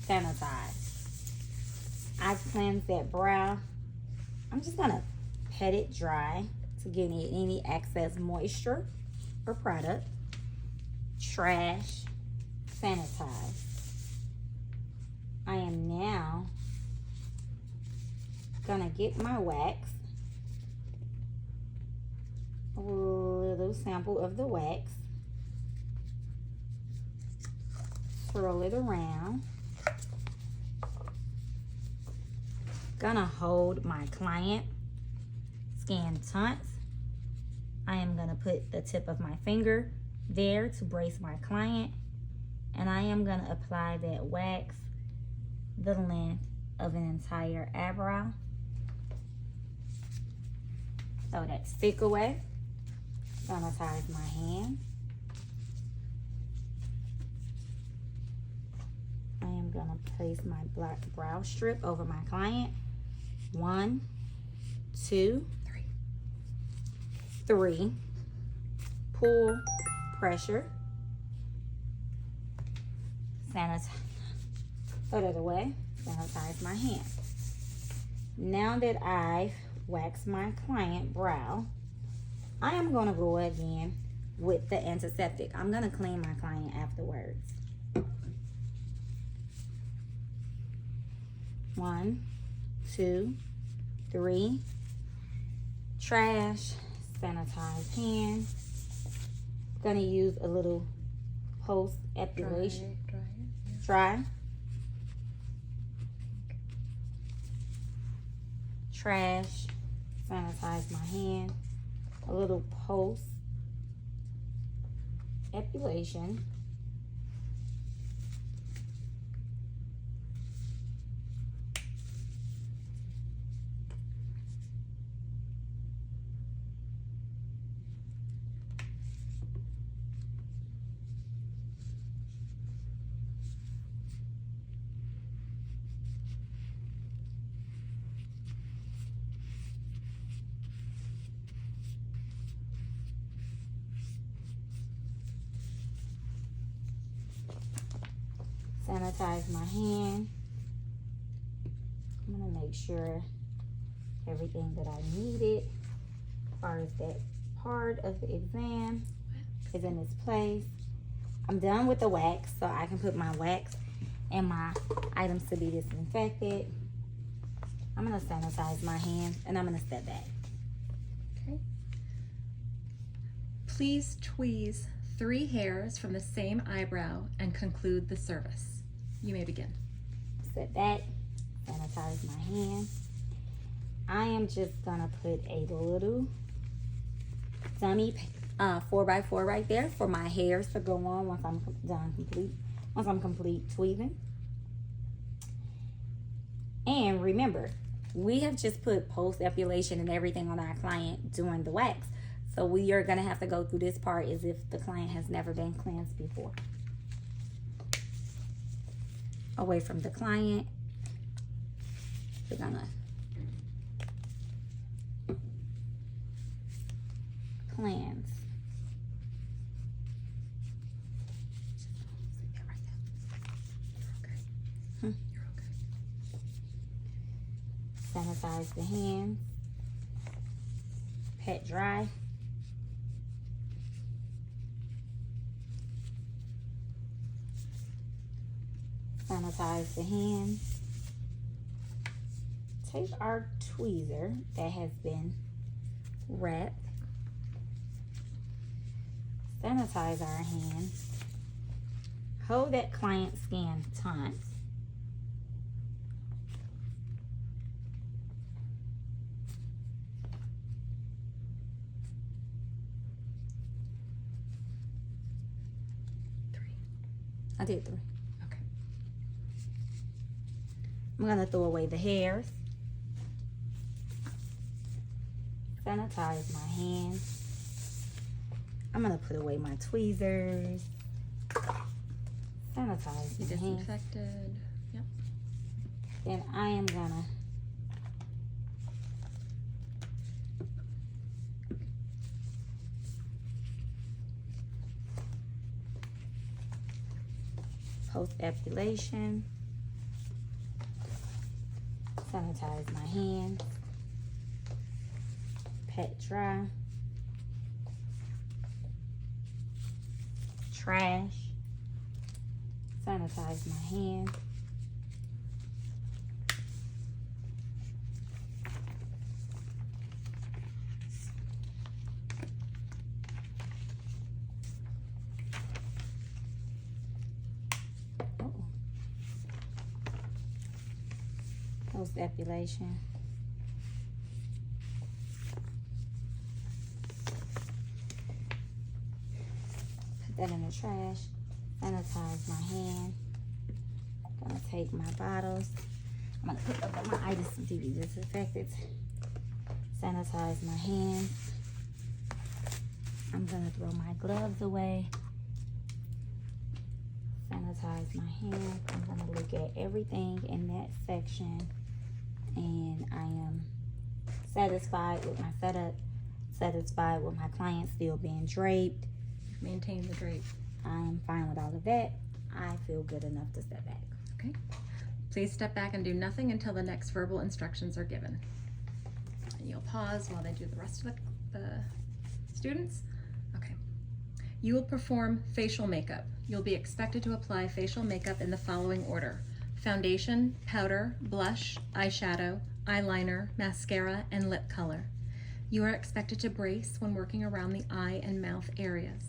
Sanitize. I cleanse that brow. I'm just gonna pat it dry to get any excess moisture or product. Trash. Sanitize. I am now gonna get my wax, a little sample of the wax, swirl it around. Gonna hold my client skin tight. I am gonna put the tip of my finger there to brace my client, and I am gonna apply that wax the length of an entire eyebrow. Throw that stick away. Sanitize my hand. I am gonna place my black brow strip over my client. 1, 2, 3. Pull, pressure. Sanitize. Throw that away. Sanitize my hand. Now that I've waxed my client brow, I am going to go again with the antiseptic. I'm going to clean my client afterwards. 1, 2, 3. Trash. Sanitize hand. Going to use a little post epilation. Dry. Trash. Sanitize my hand. A little post epilation. Sanitize my hand. I'm gonna make sure everything that I needed as far as that part of the exam is in its place. I'm done with the wax, so I can put my wax and my items to be disinfected. I'm gonna sanitize my hands and I'm gonna step back. Okay. Please tweeze 3 hairs from the same eyebrow and conclude the service. You may begin. Step back, sanitize my hand. I am just gonna put a little dummy 4x4 right there for my hairs to go on once I'm complete tweezing. And remember, we have just put post epilation and everything on our client during the wax. So we are gonna have to go through this part as if the client has never been cleansed before. Away from the client, we're gonna cleanse. You're okay. Sanitize the hands. Pet dry. Sanitize the hands. Take our tweezer that has been wrapped. Sanitize our hands. Hold that client skin tight. I did 3. Okay. I'm gonna throw away the hairs. Sanitize my hands. I'm gonna put away my tweezers. Sanitize my hands. Disinfected. Yep. Then I am gonna post epilation. Sanitize my hands. Pet dry. Trash. Sanitize my hands. Post epilation. Put that in the trash. Sanitize my hand. Gonna take my bottles. I'm gonna put up my items to be disinfected. Sanitize my hands. I'm gonna throw my gloves away. Sanitize my hands. I'm gonna look at everything in that section, and I am satisfied with my setup, satisfied with my client still being draped. Maintain the drape. I'm fine with all of that. I feel good enough to step back. Okay. Please step back and do nothing until the next verbal instructions are given. And you'll pause while they do the rest of the students. Okay. You will perform facial makeup. You'll be expected to apply facial makeup in the following order: foundation, powder, blush, eyeshadow, eyeliner, mascara, and lip color. You are expected to brace when working around the eye and mouth areas.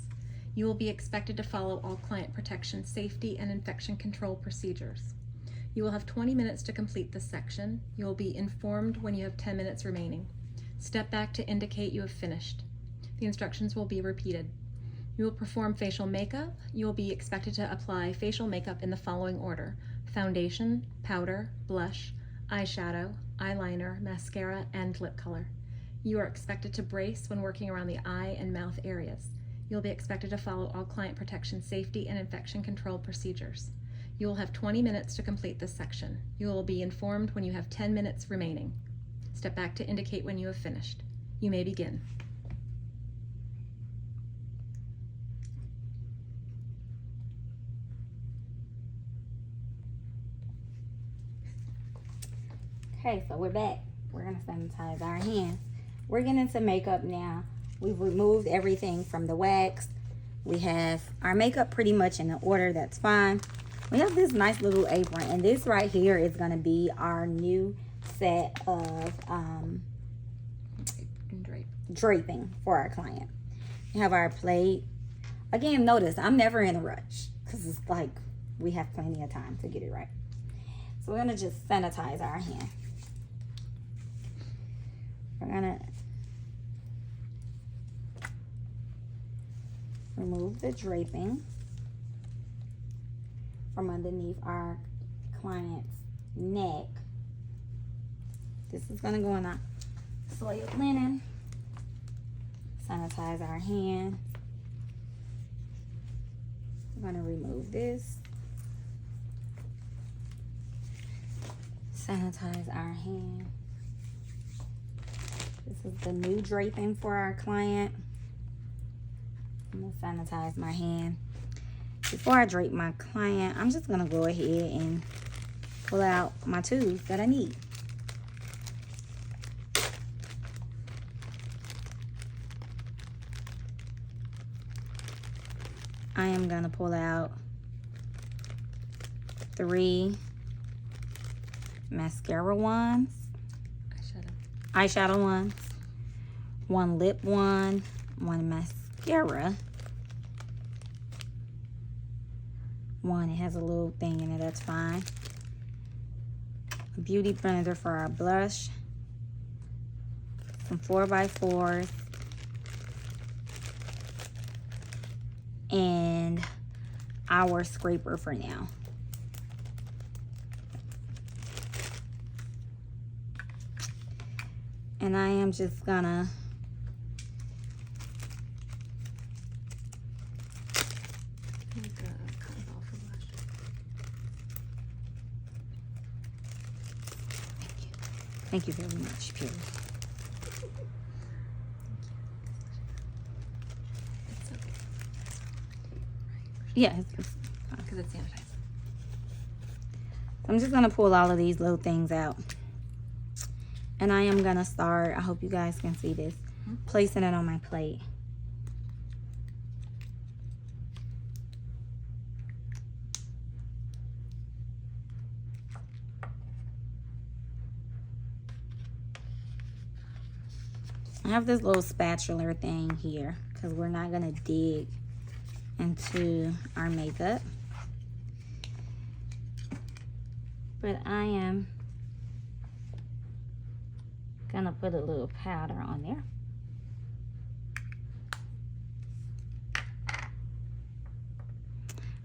You will be expected to follow all client protection, safety, and infection control procedures. You will have 20 minutes to complete this section. You will be informed when you have 10 minutes remaining. Step back to indicate you have finished. The instructions will be repeated. You will perform facial makeup. You will be expected to apply facial makeup in the following order: foundation, powder, blush, eyeshadow, eyeliner, mascara, and lip color. You are expected to brace when working around the eye and mouth areas. You'll be expected to follow all client protection, safety, and infection control procedures. You will have 20 minutes to complete this section. You will be informed when you have 10 minutes remaining. Step back to indicate when you have finished. You may begin. Okay, so we're back. We're gonna sanitize our hands. We're getting into makeup now. We've removed everything from the wax. We have our makeup pretty much in the order. That's fine. We have this nice little apron, and this right here is gonna be our new set of draping for our client. We have our plate. Again, notice I'm never in a rush because it's like we have plenty of time to get it right. So we're gonna just sanitize our hand. We're gonna remove the draping from underneath our client's neck. This is gonna go in our soiled linen. Sanitize our hands. We're gonna remove this. Sanitize our hand. This is the new draping for our client. I'm gonna sanitize my hand. Before I drape my client, I'm just gonna go ahead and pull out my tools that I need. I am gonna pull out 3 mascara wands, eyeshadow wands, 1 lip wand, 1 mascara, 1, it has a little thing in it, that's fine, a beauty blender for our blush, some 4x4s, and our scraper for now. And I am just gonna thank you very much, Pure. It's okay. Yeah, Because it's sanitized. I'm just gonna pull all of these little things out. And I am gonna start, I hope you guys can see this, placing it on my plate. I have this little spatula thing here because we're not gonna dig into our makeup. But I am gonna put a little powder on there.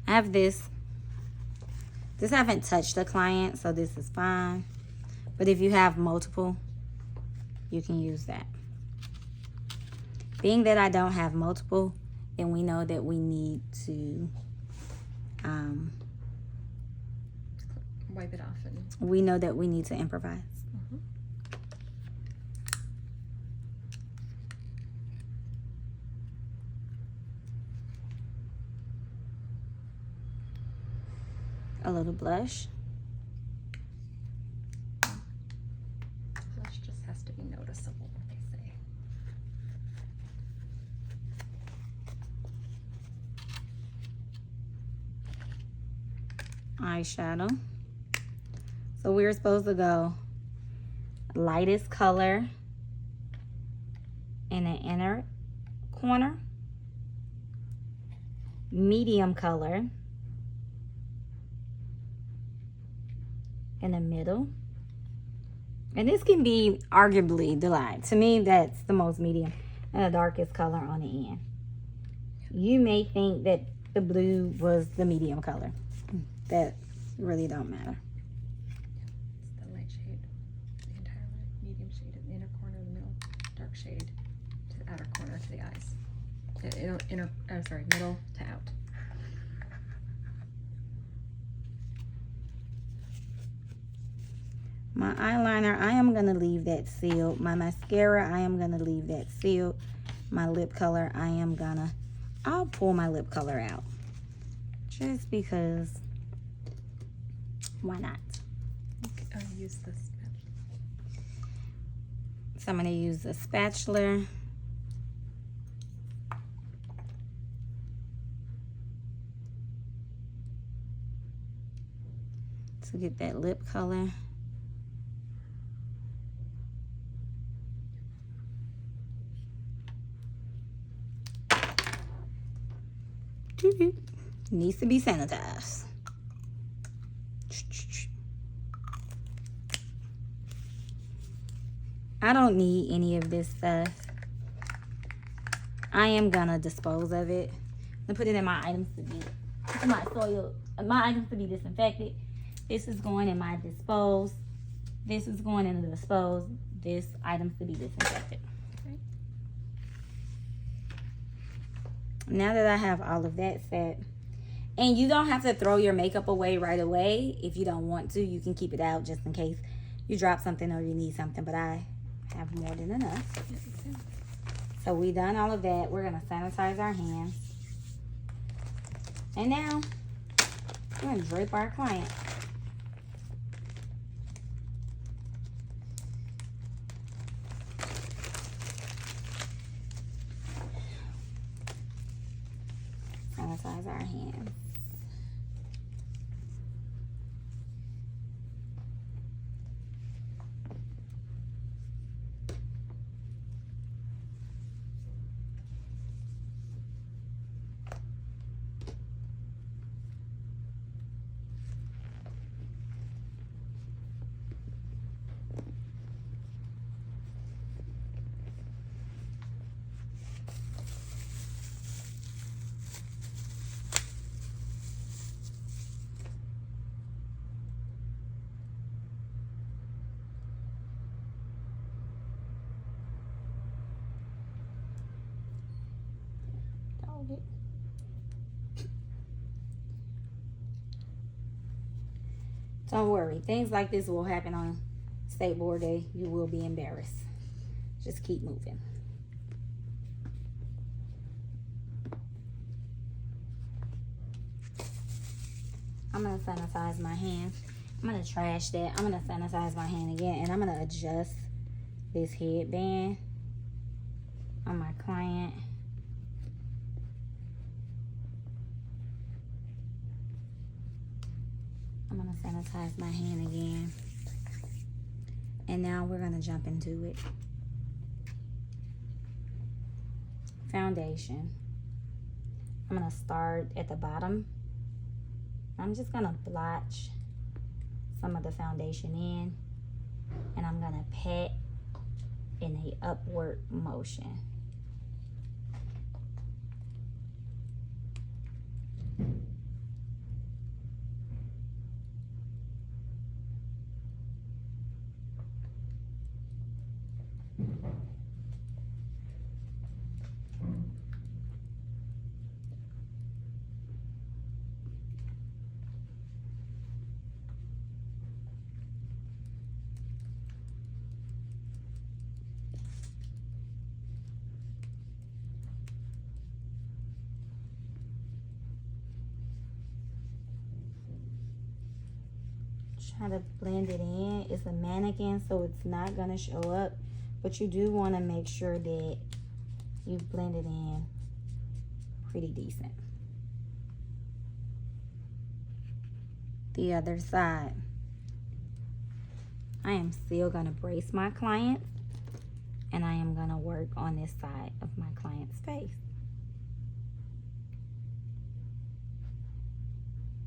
I have this I haven't touched the client, so this is fine. But if you have multiple, you can use that. Being that I don't have multiple, then we know that we need to wipe it off. And we know that we need to improvise. A little blush. Blush just has to be noticeable, what they say. Eyeshadow. So we're supposed to go lightest color in the inner corner, medium color in the middle, and this can be arguably the light. To me, that's the most medium, and the darkest color on the end. You may think that the blue was the medium color. That really don't matter. It's the light shade, the entire light, medium shade in the inner corner, the middle, dark shade to the outer corner to the eyes. Middle to out. My eyeliner, I am going to leave that sealed. My mascara, I am going to leave that sealed. My lip color, I'll pull my lip color out. Just because, why not? I'll use this spatula. So I'm going to use the spatula. To get that lip color. Needs to be sanitized. I don't need any of this stuff. I am gonna dispose of it and put it in my items to be disinfected. This is going in my dispose. This is going in the dispose. This items to be disinfected. Okay. Now that I have all of that set, and you don't have to throw your makeup away right away. If you don't want to, you can keep it out just in case you drop something or you need something, but I have more than enough. So we done all of that. We're gonna sanitize our hands. And now we're gonna drape our client. Sanitize our hands. Don't worry, things like this will happen on state board day. You will be embarrassed. Just keep moving. I'm gonna sanitize my hands. I'm gonna trash that. I'm gonna sanitize my hand again, and I'm gonna adjust this headband on my client. I'm gonna sanitize my hand again. And now we're gonna jump into it. Foundation. I'm gonna start at the bottom. I'm just gonna blotch some of the foundation in, and I'm gonna pat in a upward motion. try to blend it in. It's a mannequin, so it's not gonna show up, but you do want to make sure that you blend it in pretty decent. The other side. I am still gonna brace my client, and I am gonna work on this side of my client's face.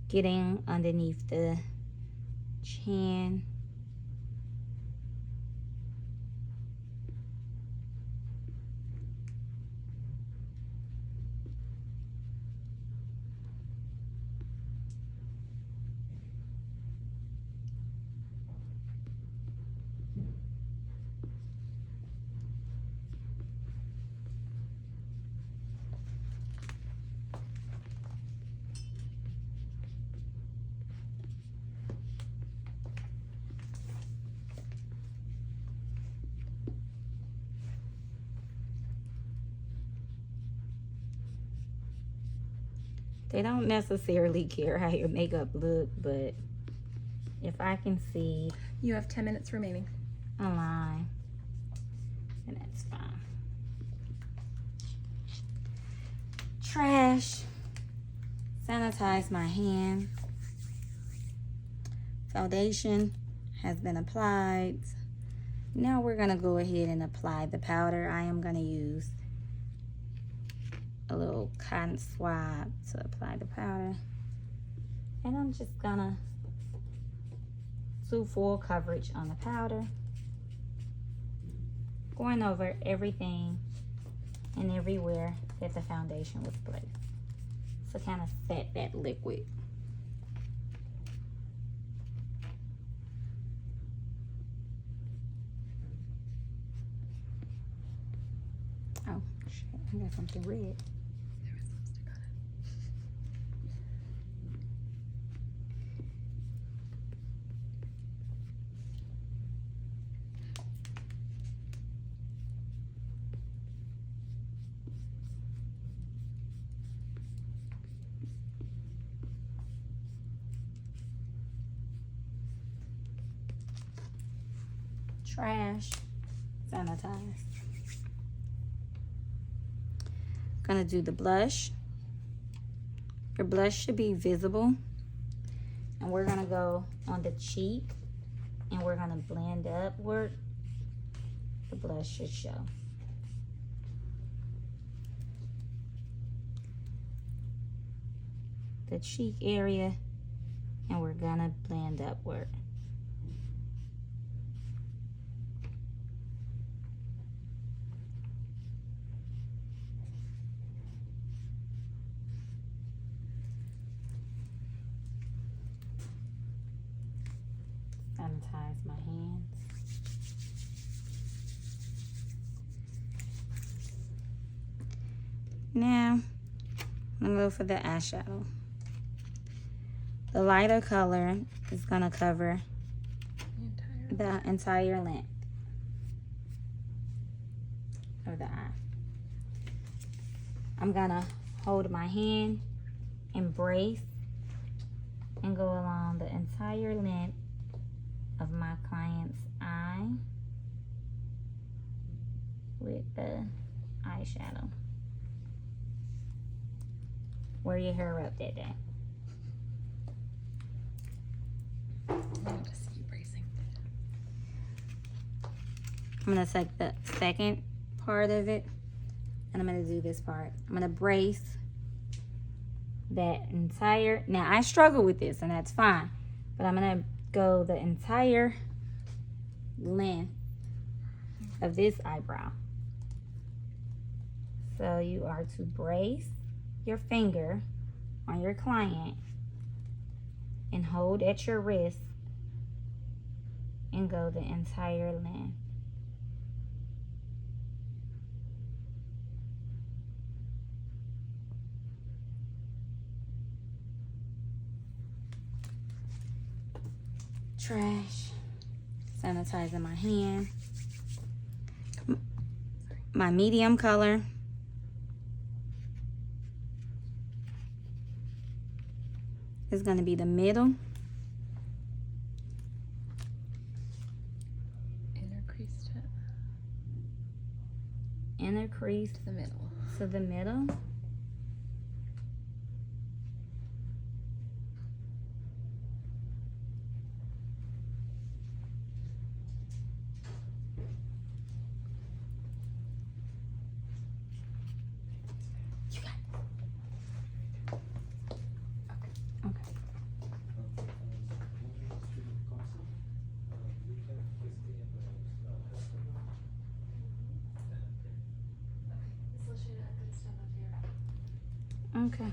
Getting underneath the chin. They don't necessarily care how your makeup look, but if I can see You have 10 minutes remaining. a line, then that's fine. Trash. Sanitize my hands. Foundation has been applied. Now we're gonna go ahead and apply the powder. I am gonna use a little cotton swab to apply the powder. And I'm just gonna do full coverage on the powder. Going over everything and everywhere that the foundation was placed. So kind of set that liquid. Oh, shit, I got something red. There was lipstick on it. Trash. Sanitize. Gonna do the blush. Your blush should be visible. And we're gonna go on the cheek and we're gonna blend upward. The blush should show. The cheek area, and we're gonna blend upward. Sanitize my hands. Now, I'm gonna go for the eyeshadow. The lighter color is gonna cover the entire length of the eye. I'm gonna hold my hand and brace and go along the entire length of my client's eye with the eyeshadow. Wear your hair up that day. I want to see you bracing. I'm gonna take the second part of it and I'm gonna do this part. I'm gonna brace that entire, now I struggle with this and that's fine, but I'm gonna go the entire length of this eyebrow. So you are to brace your finger on your client and hold at your wrist and go the entire length. Trash. Sanitizing my hand. My medium color. Is going to be the middle inner crease to the middle. to the middle. Okay.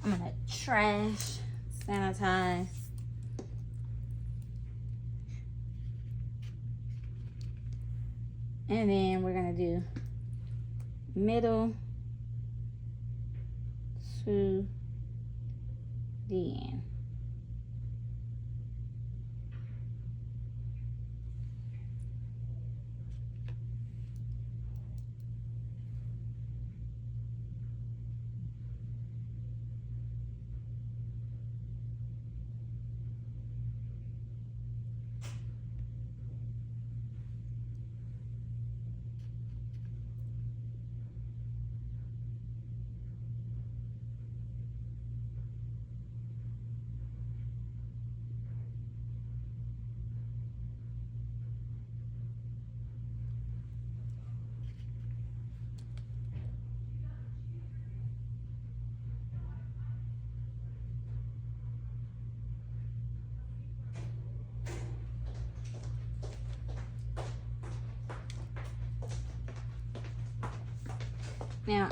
I'm gonna trash, sanitize. And then we're gonna do middle to the end. Now,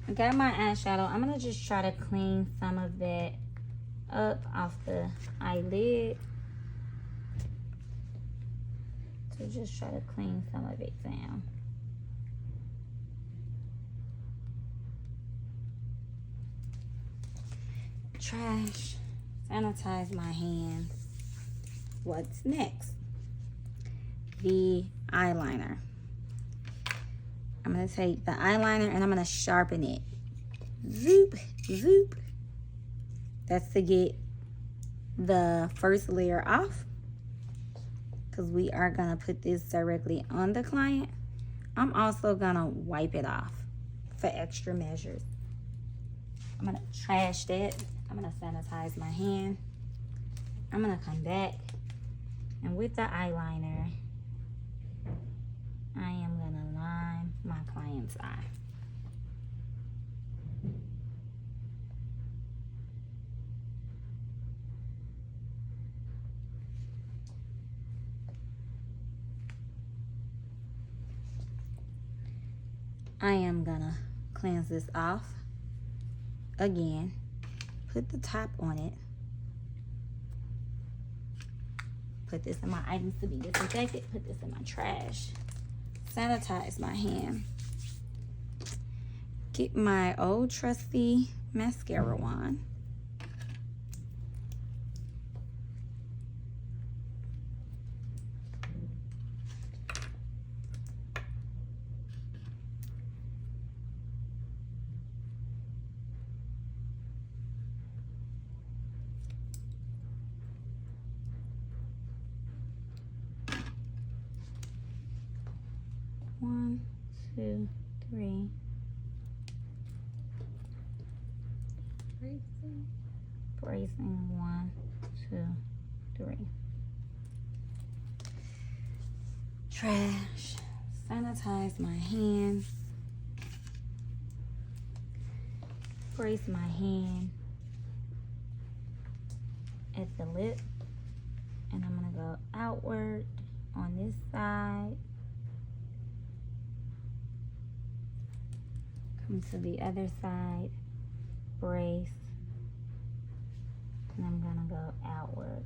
I got my eyeshadow. I'm gonna just try to clean some of that up off the eyelid. So just try to clean some of it down. Trash, sanitize my hands. What's next? The eyeliner. I'm gonna take the eyeliner and I'm gonna sharpen it. Zoop, zoop. That's to get the first layer off, because we are gonna put this directly on the client. I'm also gonna wipe it off for extra measures. I'm gonna trash that. I'm gonna sanitize my hand. I'm gonna come back, and with the eyeliner, I am gonna line my client's eye. I am gonna cleanse this off again, put the top on it, put this in my items to be disinfected, put this in my trash, sanitize my hand, get my old trusty mascara wand, one, two, three. Bracing, one, two, three. Trash, sanitize my hand, brace my hand at the lip, and I'm gonna go outward on this side, come to the other side, brace, and I'm gonna go outward.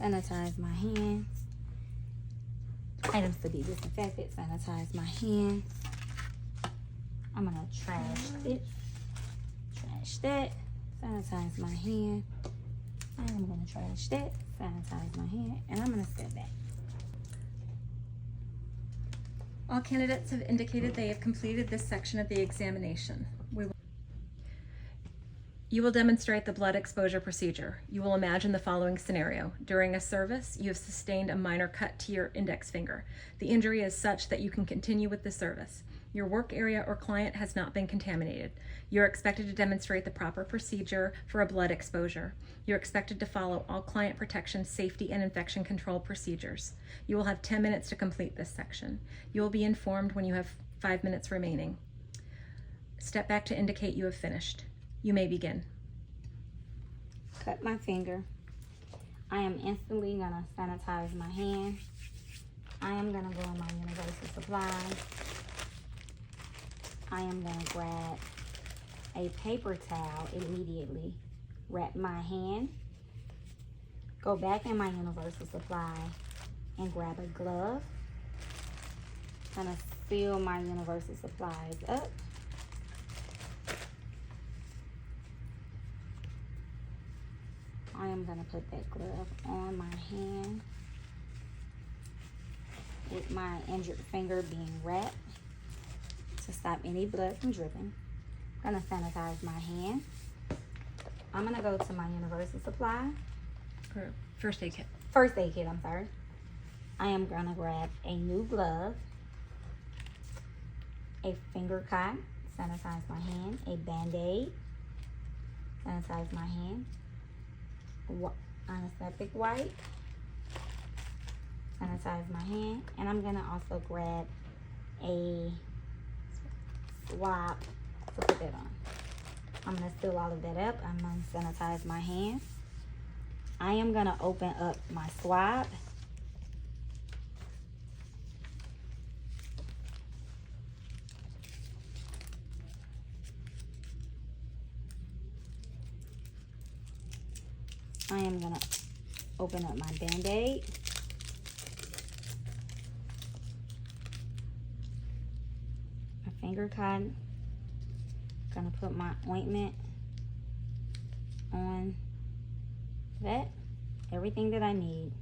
Sanitize my hands. Items to be disinfected. Sanitize my hands. I'm gonna trash this. Trash that. Sanitize my hand. I'm gonna trash that. Sanitize my hand. And I'm gonna step back. All candidates have indicated they have completed this section of the examination. You will demonstrate the blood exposure procedure. You will imagine the following scenario. During a service, you have sustained a minor cut to your index finger. The injury is such that you can continue with the service. Your work area or client has not been contaminated. You're expected to demonstrate the proper procedure for a blood exposure. You're expected to follow all client protection, safety, and infection control procedures. You will have 10 minutes to complete this section. You will be informed when you have 5 minutes remaining. Step back to indicate you have finished. You may begin. Cut my finger. I am instantly gonna sanitize my hand. I am gonna go in my universal supply. I am gonna grab a paper towel immediately. Wrap my hand. Go back in my universal supply and grab a glove. Gonna fill my universal supplies up. I am gonna put that glove on my hand with my injured finger being wrapped to stop any blood from dripping. I'm gonna sanitize my hand. I'm gonna go to my universal supply. First aid kit. First aid kit, I'm sorry. I am gonna grab a new glove, a finger cotton, sanitize my hand, a Band-Aid, sanitize my hand, antiseptic wipe, sanitize my hand, and I'm gonna also grab a swab to put that on. I'm gonna fill all of that up. I'm gonna sanitize my hand. I am gonna open up my swab. I am gonna open up my Band-Aid. My finger cotton. Gonna put my ointment on that. Everything that I need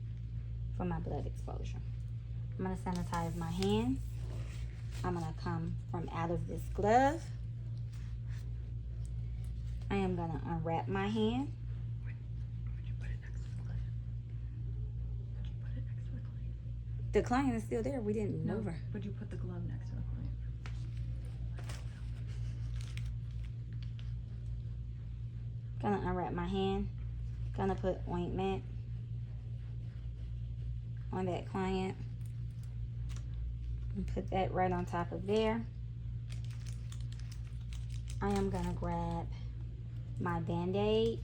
for my blood exposure. I'm gonna sanitize my hands. I'm gonna come from out of this glove. I am gonna unwrap my hand. The client is still there. We didn't move her. Would you put the glove next to the client? Gonna unwrap my hand. Gonna put ointment on that client. And put that right on top of there. I am gonna grab my Band-Aid.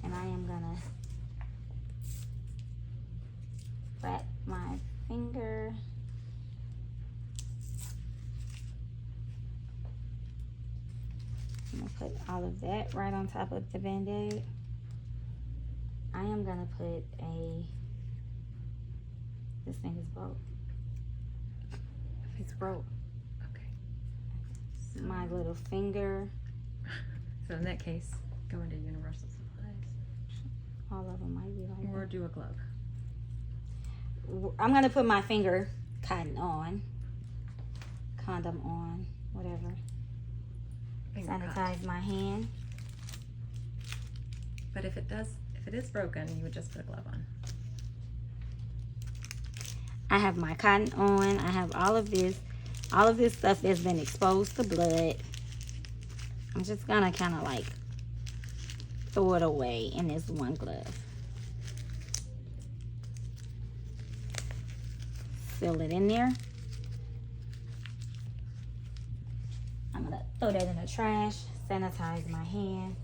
And I am gonna wrap my finger. I'm gonna put all of that right on top of the Band-Aid. I am gonna put this thing is broke. It's broke. Okay. So, My little finger. So in that case, go into universal supplies. All of them might be like Or that. do a glove. I'm gonna put my finger cotton on, condom on, whatever. Finger cut. Sanitize my hand. But if it is broken, you would just put a glove on. I have my cotton on. I have all of this stuff that's been exposed to blood. I'm just gonna kind of like throw it away in this one glove. Fill it in there. I'm gonna throw that in the trash. Sanitize my hand.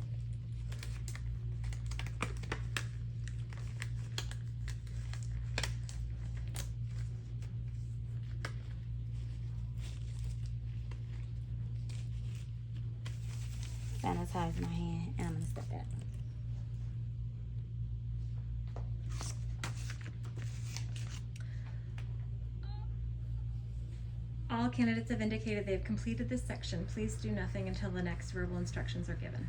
Sanitize my hand, and I'm gonna step back. All candidates have indicated they have completed this section. Please do nothing until the next verbal instructions are given.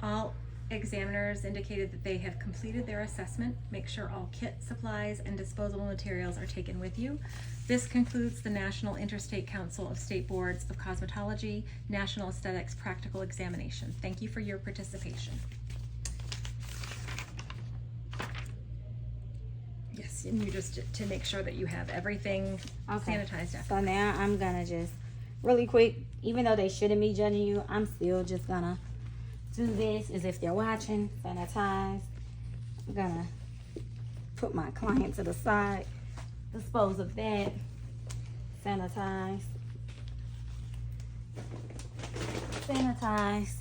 All examiners indicated that they have completed their assessment. Make sure all kit, supplies, and disposable materials are taken with you. This concludes the National Interstate Council of State Boards of Cosmetology National Aesthetics Practical Examination. Thank you for your participation. Yes, and you just to make sure that you have everything sanitized after. So now I'm gonna just really quick, even though they shouldn't be judging you, I'm still just gonna do this as if they're watching, sanitize. I'm gonna put my client to the side, dispose of that, sanitize, sanitize.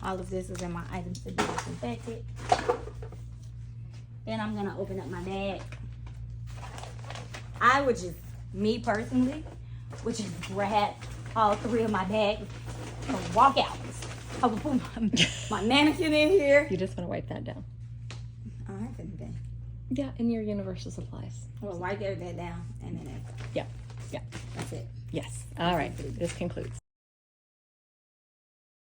All of this is in my items to be disinfected. Then I'm gonna open up my bag. I would just, me personally, would just grab all three of my bags and walk out. I would put my mannequin in here. You just want to wipe that down. Oh, I couldn't be. Yeah, in your universal supplies. Well, wipe that down and then Yeah, yeah. that's it. Yes. All right. This concludes.